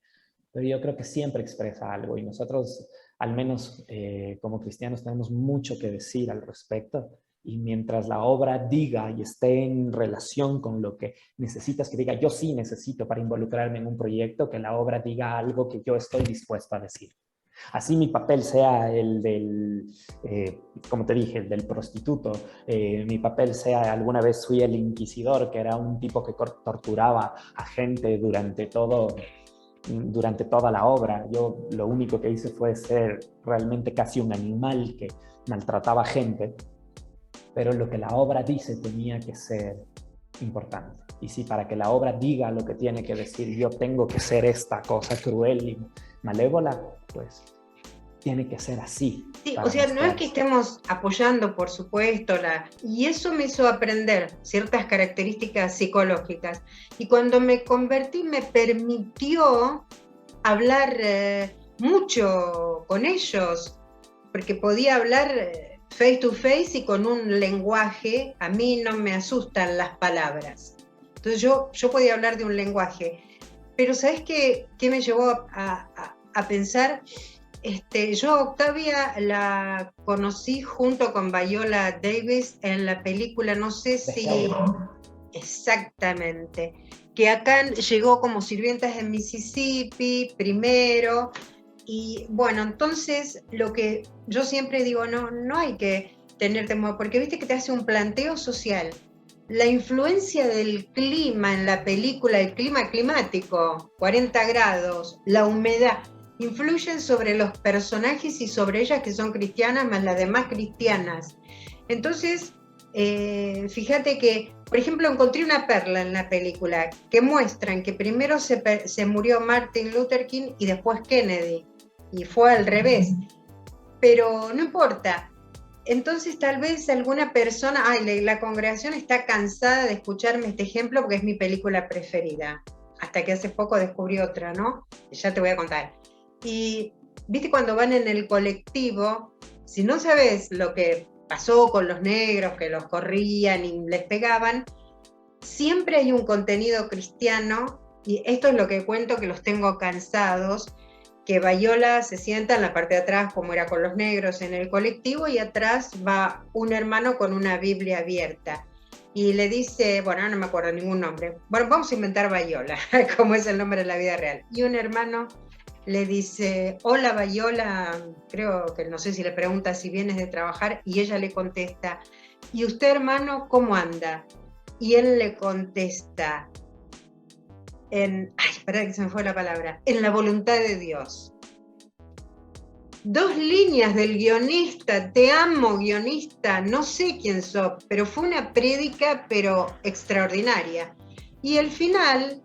Pero yo creo que siempre expresa algo, y nosotros, al menos como cristianos, tenemos mucho que decir al respecto. Y mientras la obra diga y esté en relación con lo que necesitas que diga, yo sí necesito para involucrarme en un proyecto, que la obra diga algo que yo estoy dispuesto a decir. Así mi papel sea el del, como te dije, el del prostituto, mi papel sea, alguna vez fui el inquisidor, que era un tipo que torturaba a gente durante toda la obra. Yo lo único que hice fue ser realmente casi un animal que maltrataba gente, pero lo que la obra dice tenía que ser importante. Y si para que la obra diga lo que tiene que decir, yo tengo que ser esta cosa cruel y malévola, pues tiene que ser así. Sí, o sea, no es que estemos apoyando, por supuesto, y eso me hizo aprender ciertas características psicológicas. Y cuando me convertí, me permitió hablar mucho con ellos, porque podía hablar face to face y con un lenguaje. A mí no me asustan las palabras. Entonces yo podía hablar de un lenguaje. Pero ¿sabes qué me llevó a pensar? Yo a Octavia la conocí junto con Viola Davis en la película, no sé si exactamente, que acá llegó como Sirvientas de Mississippi primero, y bueno, entonces lo que yo siempre digo, no hay que tener temor, porque viste que te hace un planteo social. La influencia del clima en la película, el clima climático, 40 grados, la humedad, influyen sobre los personajes y sobre ellas que son cristianas, más las demás cristianas. Entonces, fíjate que, por ejemplo, encontré una perla en la película que muestran que primero se murió Martin Luther King y después Kennedy, y fue al revés. Pero no importa. Entonces tal vez alguna persona, la congregación está cansada de escucharme este ejemplo porque es mi película preferida. Hasta que hace poco descubrí otra, ¿no? Ya te voy a contar. Y viste cuando van en el colectivo, si no sabes lo que pasó con los negros, que los corrían y les pegaban, siempre hay un contenido cristiano, y esto es lo que cuento, que los tengo cansados, que Viola se sienta en la parte de atrás, como era con los negros en el colectivo, y atrás va un hermano con una Biblia abierta. Y le dice, bueno, no me acuerdo ningún nombre, bueno, vamos a inventar Viola, como es el nombre de la vida real. Y un hermano le dice, hola Viola, creo que no sé si le pregunta si vienes de trabajar, y ella le contesta, ¿y usted, hermano, cómo anda? Y él le contesta, espera que se me fue la palabra, en la voluntad de Dios. 2 líneas del guionista, te amo guionista, no sé quién sos, pero fue una prédica, pero extraordinaria. Y el final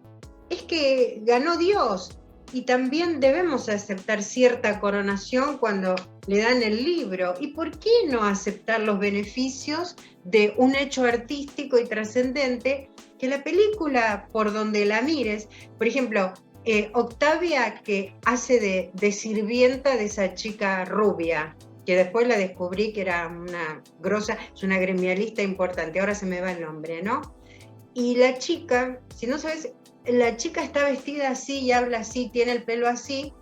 es que ganó Dios, y también debemos aceptar cierta coronación cuando le dan el libro. ¿Y por qué no aceptar los beneficios de un hecho artístico y trascendente que la película, por donde la mires, por ejemplo, Octavia, que hace de sirvienta de esa chica rubia, que después la descubrí que era una grosa, es una gremialista importante, ahora se me va el nombre, ¿no? Y la chica, si no sabes, la chica está vestida así y habla así, tiene el pelo así,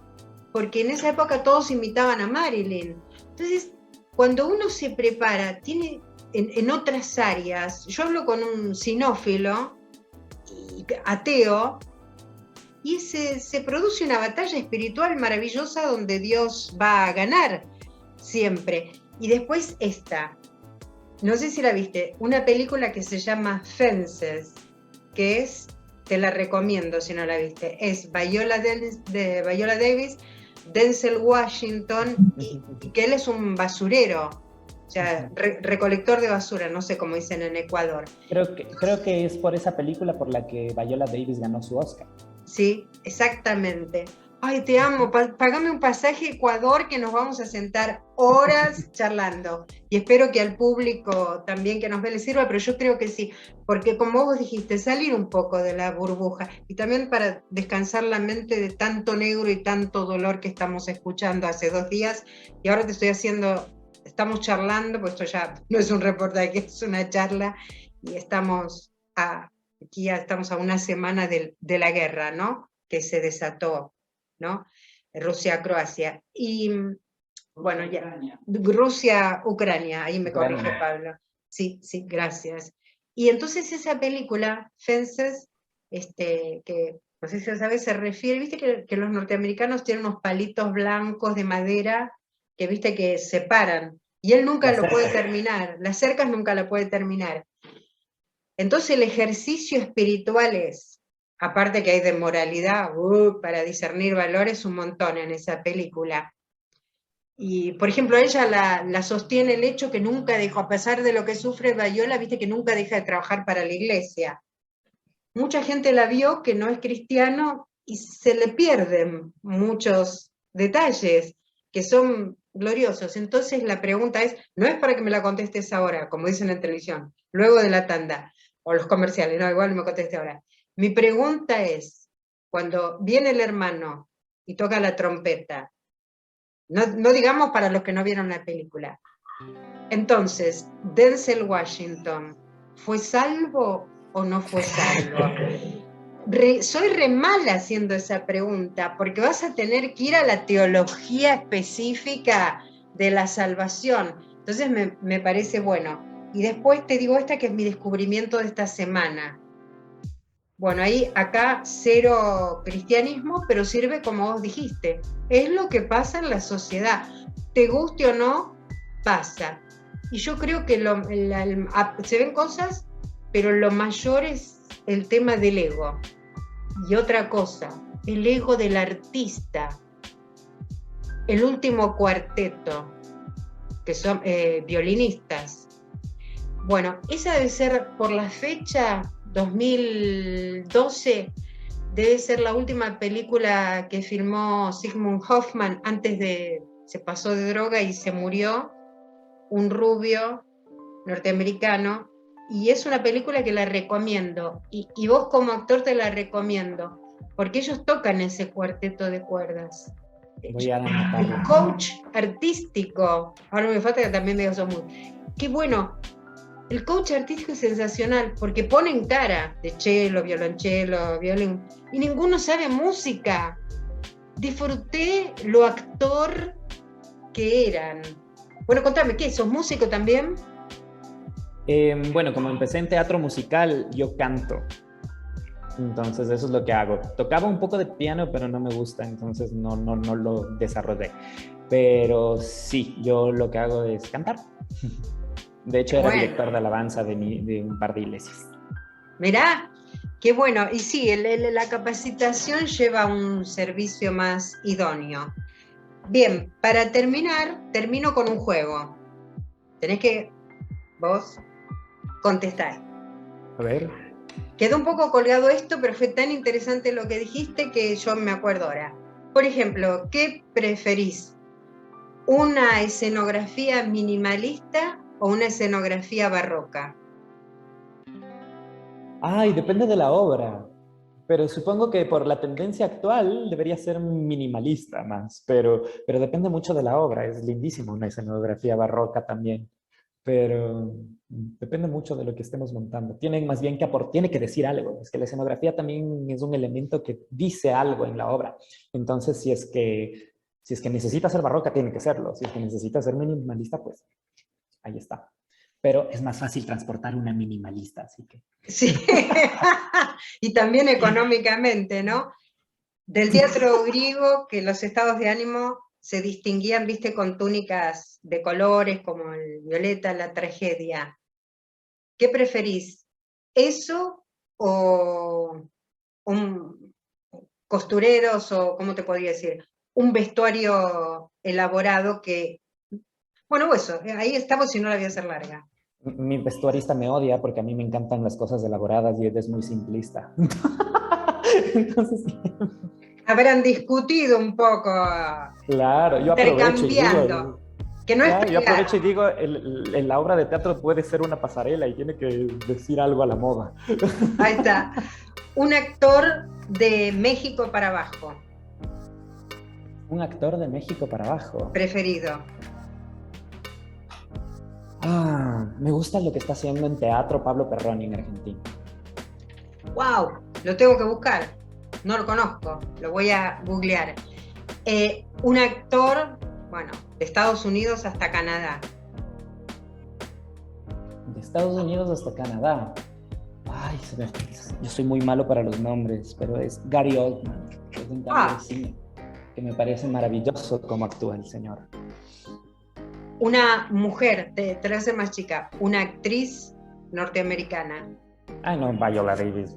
porque en esa época todos imitaban a Marilyn. Entonces, cuando uno se prepara, tiene en otras áreas, yo hablo con un cinófilo, ateo, y se produce una batalla espiritual maravillosa donde Dios va a ganar siempre. Y después esta, no sé si la viste, una película que se llama Fences, que es, te la recomiendo si no la viste, es Viola Davis, Denzel Washington, y que él es un basurero, o sea, recolector de basura, no sé cómo dicen en Ecuador. Creo que es por esa película por la que Viola Davis ganó su Oscar. Sí, exactamente. Ay, te amo, pagame un pasaje a Ecuador que nos vamos a sentar horas charlando. Y espero que al público también que nos ve le sirva, pero yo creo que sí, porque como vos dijiste, salir un poco de la burbuja y también para descansar la mente de tanto negro y tanto dolor que estamos escuchando hace 2 días. Y ahora estamos charlando, pues esto ya no es un reportaje, es una charla, y aquí ya estamos a una semana de la guerra, ¿no? Que se desató, ¿no? Rusia-Croacia. Y bueno, ya. Rusia-Ucrania, ahí me corrige Pablo. Sí, sí, gracias. Y entonces esa película, Fences, que no sé si lo sabes, se refiere, viste que los norteamericanos tienen unos palitos blancos de madera que viste que separan, y él nunca lo puede terminar, las cercas nunca lo puede terminar. Entonces el ejercicio espiritual es, aparte que hay de moralidad, para discernir valores un montón en esa película. Y, por ejemplo, ella la sostiene el hecho que nunca dejó, a pesar de lo que sufre Viola, viste que nunca deja de trabajar para la iglesia. Mucha gente la vio que no es cristiano y se le pierden muchos detalles que son gloriosos. Entonces la pregunta es, no es para que me la contestes ahora, como dicen en televisión, luego de la tanda, o los comerciales, no, igual me conteste ahora. Mi pregunta es, cuando viene el hermano y toca la trompeta, no digamos para los que no vieron la película, entonces, Denzel Washington, ¿fue salvo o no fue salvo? Soy re mala haciendo esa pregunta, porque vas a tener que ir a la teología específica de la salvación. Entonces me parece bueno. Y después te digo esta que es mi descubrimiento de esta semana. Bueno, acá cero cristianismo, pero sirve como vos dijiste. Es lo que pasa en la sociedad. Te guste o no, pasa. Y yo creo que se ven cosas, pero lo mayor es el tema del ego. Y otra cosa, el ego del artista. El último cuarteto, que son violinistas. Bueno, esa debe ser por la fecha 2012, debe ser la última película que filmó Sigmund Hoffman se pasó de droga y se murió, un rubio norteamericano, y es una película que la recomiendo, y vos como actor te la recomiendo, porque ellos tocan ese cuarteto de cuerdas. Voy a anotarlo. El coach artístico, ahora me falta que también me digas muy, qué bueno, el coach artístico es sensacional, porque ponen cara de cello, violonchelo, violín, y ninguno sabe música. Disfruté lo actor que eran. Bueno, contame, ¿qué? ¿Sos músico también? Bueno, como empecé en teatro musical, yo canto. Entonces eso es lo que hago. Tocaba un poco de piano, pero no me gusta, entonces no lo desarrollé. Pero sí, yo lo que hago es cantar. De hecho, era director de alabanza de un par de iglesias. Mirá, qué bueno. Y sí, la capacitación lleva a un servicio más idóneo. Bien, para termino con un juego. Tenés que vos contestar. A ver. Quedó un poco colgado esto, pero fue tan interesante lo que dijiste que yo me acuerdo ahora. Por ejemplo, ¿qué preferís? ¿Una escenografía minimalista o una escenografía barroca? Ay, depende de la obra. Pero supongo que por la tendencia actual debería ser minimalista más, pero depende mucho de la obra. Es lindísimo una escenografía barroca también, pero depende mucho de lo que estemos montando. Tiene más bien que tiene que decir algo. Es que la escenografía también es un elemento que dice algo en la obra. Entonces, si es que necesita ser barroca, tiene que serlo. Si es que necesita ser minimalista, pues ahí está. Pero es más fácil transportar una minimalista, así que... Sí, y también económicamente, ¿no? Del teatro griego, que los estados de ánimo se distinguían, viste, con túnicas de colores como el violeta, la tragedia. ¿Qué preferís? ¿Eso o un costureros o, cómo te podría decir, un vestuario elaborado que, bueno, eso, ahí estamos y no la voy a hacer larga. Mi vestuarista me odia porque a mí me encantan las cosas elaboradas y él es muy simplista. Entonces, Habrán discutido un poco, claro, yo aprovecho y intercambiando, digo, que no es claro, yo pelear. aprovecho y digo, en la obra de teatro puede ser una pasarela y tiene que decir algo a la moda. Ahí está. Un actor de México para abajo, Un actor de México para abajo. preferido. Me gusta lo que está haciendo en teatro Pablo Perroni en Argentina. ¡Wow! Lo tengo que buscar. No lo conozco, lo voy a googlear. Un actor, bueno, de Estados Unidos hasta Canadá. De Estados Unidos hasta Canadá. Ay, yo soy muy malo para los nombres, pero es Gary Oldman, que es un cambio de cine, que me parece maravilloso cómo actúa el señor. Una mujer, te lo hace más chica, una actriz norteamericana. Ay, no, Viola Davis.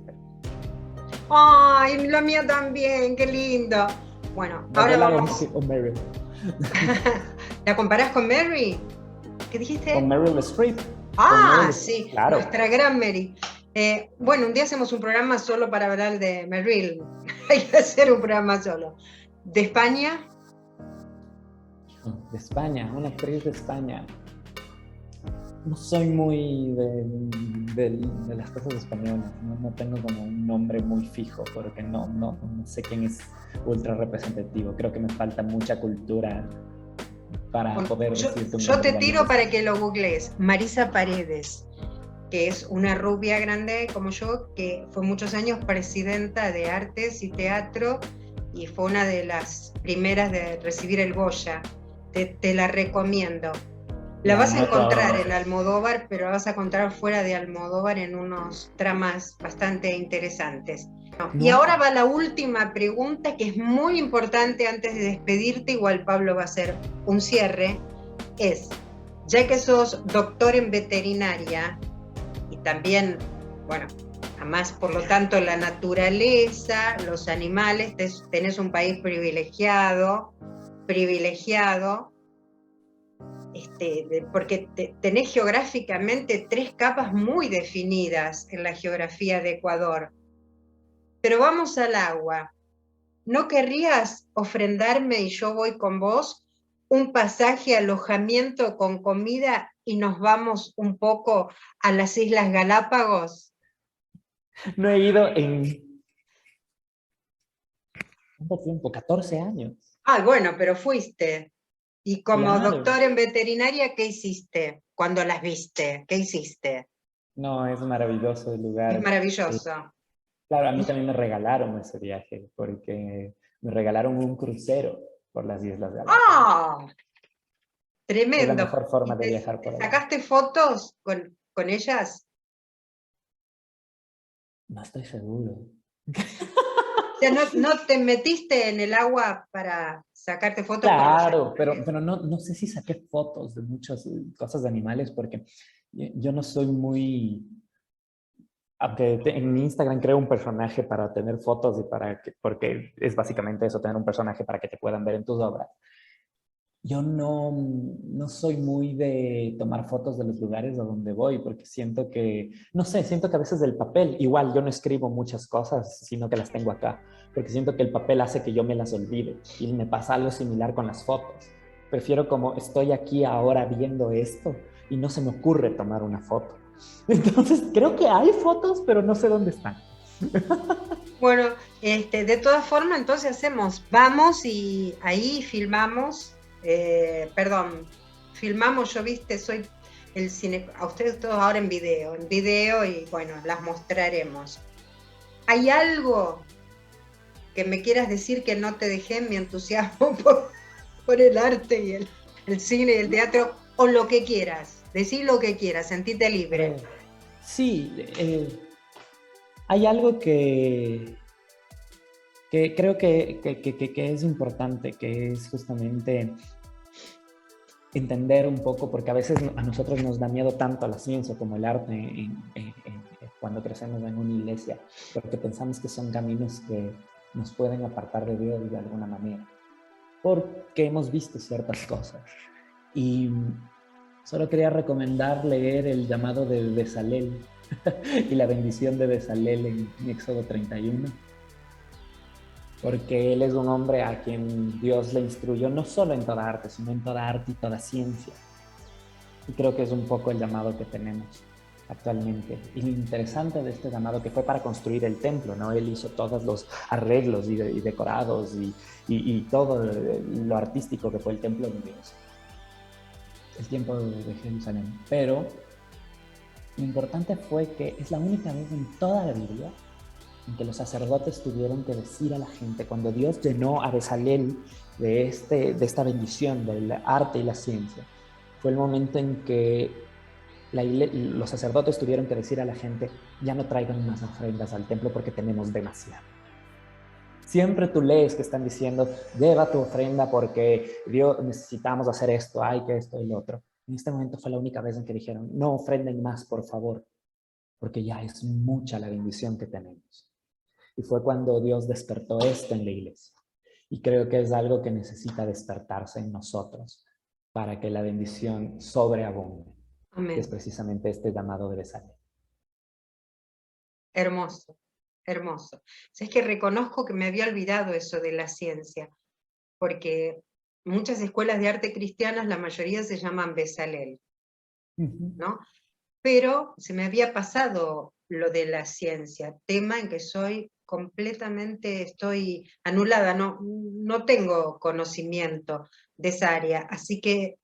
¡Ay, la mía también! ¡Qué lindo! Bueno, ahora vamos. O Meryl. ¿La comparás con Mary? ¿Qué dijiste? Con Meryl Streep. Ah, sí, claro. Nuestra gran Mary. Bueno, un día hacemos un programa solo para hablar de Meryl. Hay que hacer un programa solo. ¿De España? De España, una actriz de España. No soy muy de las cosas españolas, no tengo como un nombre muy fijo, porque no sé quién es ultra representativo. Creo que me falta mucha cultura para poder decirte un Yo nombre. te tiro para que lo googlees. Marisa Paredes, que es una rubia grande como yo, que fue muchos años presidenta de Artes y Teatro y fue una de las primeras de recibir el Goya. Te la recomiendo. La vas a encontrar en Almodóvar, pero la vas a encontrar fuera de Almodóvar en unos tramas bastante interesantes. Y ahora va la última pregunta, que es muy importante antes de despedirte, igual Pablo va a hacer un cierre, es, ya que sos doctor en veterinaria y también, bueno, además por lo tanto la naturaleza, los animales, tenés un país privilegiado, porque tenés geográficamente 3 capas muy definidas en la geografía de Ecuador. Pero vamos al agua. ¿No querrías ofrendarme y yo voy con vos un pasaje, alojamiento con comida y nos vamos un poco a las Islas Galápagos? No he ido en... ¿Cuánto tiempo? 14 años. Ah, bueno, pero fuiste. Y como Claro. doctor en veterinaria, ¿qué hiciste cuando las viste? ¿Qué hiciste? No, es maravilloso el lugar. Es maravilloso. Claro, a mí también me regalaron ese viaje, porque me regalaron un crucero por las Islas Galápagos. ¡Ah! Tremendo. Es la mejor forma de viajar por ahí. ¿Sacaste fotos con ellas? No estoy seguro. O sea, ¿no te metiste en el agua para sacarte fotos? Claro, pero no sé si saqué fotos de muchas cosas de animales, porque yo no soy muy... Aunque en mi Instagram creo un personaje para tener fotos y porque es básicamente eso, tener un personaje para que te puedan ver en tus obras. Yo no soy muy de tomar fotos de los lugares a donde voy, porque siento que a veces el papel, igual yo no escribo muchas cosas, sino que las tengo acá, porque siento que el papel hace que yo me las olvide, y me pasa algo similar con las fotos. Prefiero como estoy aquí ahora viendo esto y no se me ocurre tomar una foto. Entonces, creo que hay fotos, pero no sé dónde están. Bueno, de todas formas, entonces vamos y ahí filmamos, filmamos, yo viste, soy el cine, a ustedes todos ahora en video y bueno, las mostraremos. ¿Hay algo que me quieras decir que no te dejé en mi entusiasmo por el arte y el cine y el teatro? O lo que quieras, decir lo que quieras, sentite libre. Sí, hay algo que creo que es importante, que es justamente entender un poco, porque a veces a nosotros nos da miedo tanto la ciencia como el arte cuando crecemos en una iglesia, porque pensamos que son caminos que nos pueden apartar de Dios de alguna manera, porque hemos visto ciertas cosas. Y solo quería recomendar leer el llamado de Bezalel y la bendición de Bezalel en Éxodo 31, porque él es un hombre a quien Dios le instruyó no solo en toda arte, sino en toda arte y toda ciencia. Y creo que es un poco el llamado que tenemos actualmente. Y lo interesante de este llamado, que fue para construir el templo, ¿no? Él hizo todos los arreglos y decorados y todo lo artístico que fue el templo de Dios, el templo de Jerusalén. Pero lo importante fue que es la única vez en toda la Biblia en que los sacerdotes tuvieron que decir a la gente, cuando Dios llenó a Bezalel de esta bendición del arte y la ciencia, fue el momento en que los sacerdotes tuvieron que decir a la gente, ya no traigan más ofrendas al templo porque tenemos demasiado. Siempre tú lees que están diciendo, lleva tu ofrenda porque Dios, necesitamos hacer esto, hay que esto y lo otro. En este momento fue la única vez en que dijeron, no ofrenden más, por favor, porque ya es mucha la bendición que tenemos. Y fue cuando Dios despertó esto en la iglesia. Y creo que es algo que necesita despertarse en nosotros para que la bendición sobreabunde. Amén. Que es precisamente este llamado de Bezalel. Hermoso, hermoso. Es que reconozco que me había olvidado eso de la ciencia, porque muchas escuelas de arte cristianas, la mayoría se llaman Bezalel, ¿no? Pero se me había pasado lo de la ciencia, tema en que estoy anulada, no tengo conocimiento de esa área, así que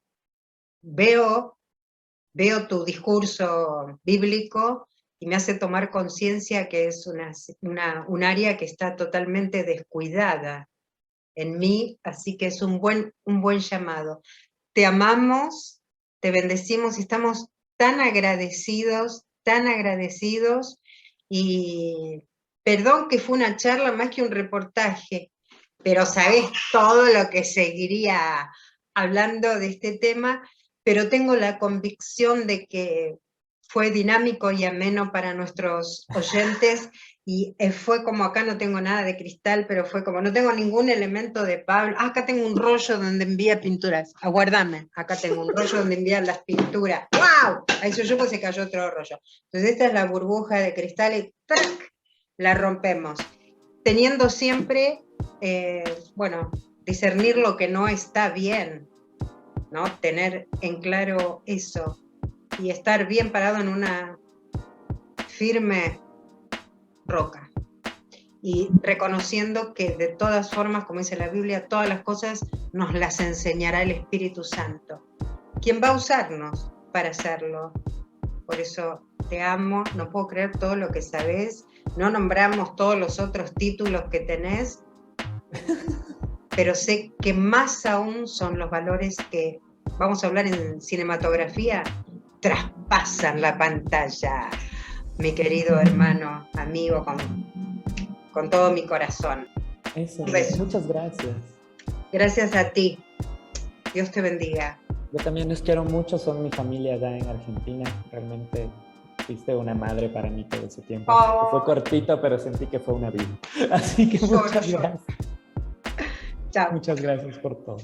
veo tu discurso bíblico y me hace tomar conciencia que es un área que está totalmente descuidada en mí, así que es un buen llamado. Te amamos, te bendecimos y estamos tan agradecidos, y perdón que fue una charla más que un reportaje, pero sabés todo lo que seguiría hablando de este tema, pero tengo la convicción de que fue dinámico y ameno para nuestros oyentes, y fue como, acá no tengo nada de cristal, pero fue como, no tengo ningún elemento de Pablo. Acá tengo un rollo donde envía pinturas, aguardame, acá tengo un rollo donde envía las pinturas. ¡Wow! Ahí soy yo, pues se cayó otro rollo. Entonces esta es la burbuja de cristal y ¡tac!, la rompemos. Teniendo siempre, discernir lo que no está bien, ¿no? Tener en claro eso y estar bien parado en una firme roca. Y reconociendo que de todas formas, como dice la Biblia, todas las cosas nos las enseñará el Espíritu Santo, quien va a usarnos para hacerlo. Por eso te amo, no puedo creer todo lo que sabes, no nombramos todos los otros títulos que tenés, pero sé que más aún son los valores que, vamos a hablar en cinematografía, traspasan la pantalla, mi querido hermano, amigo, con todo mi corazón. Eso, muchas gracias. Gracias a ti. Dios te bendiga. Yo también los quiero mucho, son mi familia allá en Argentina. Realmente fuiste una madre para mí todo ese tiempo. Oh. Fue cortito, pero sentí que fue una vida. Así que muchas gracias. Chao. Muchas gracias por todo.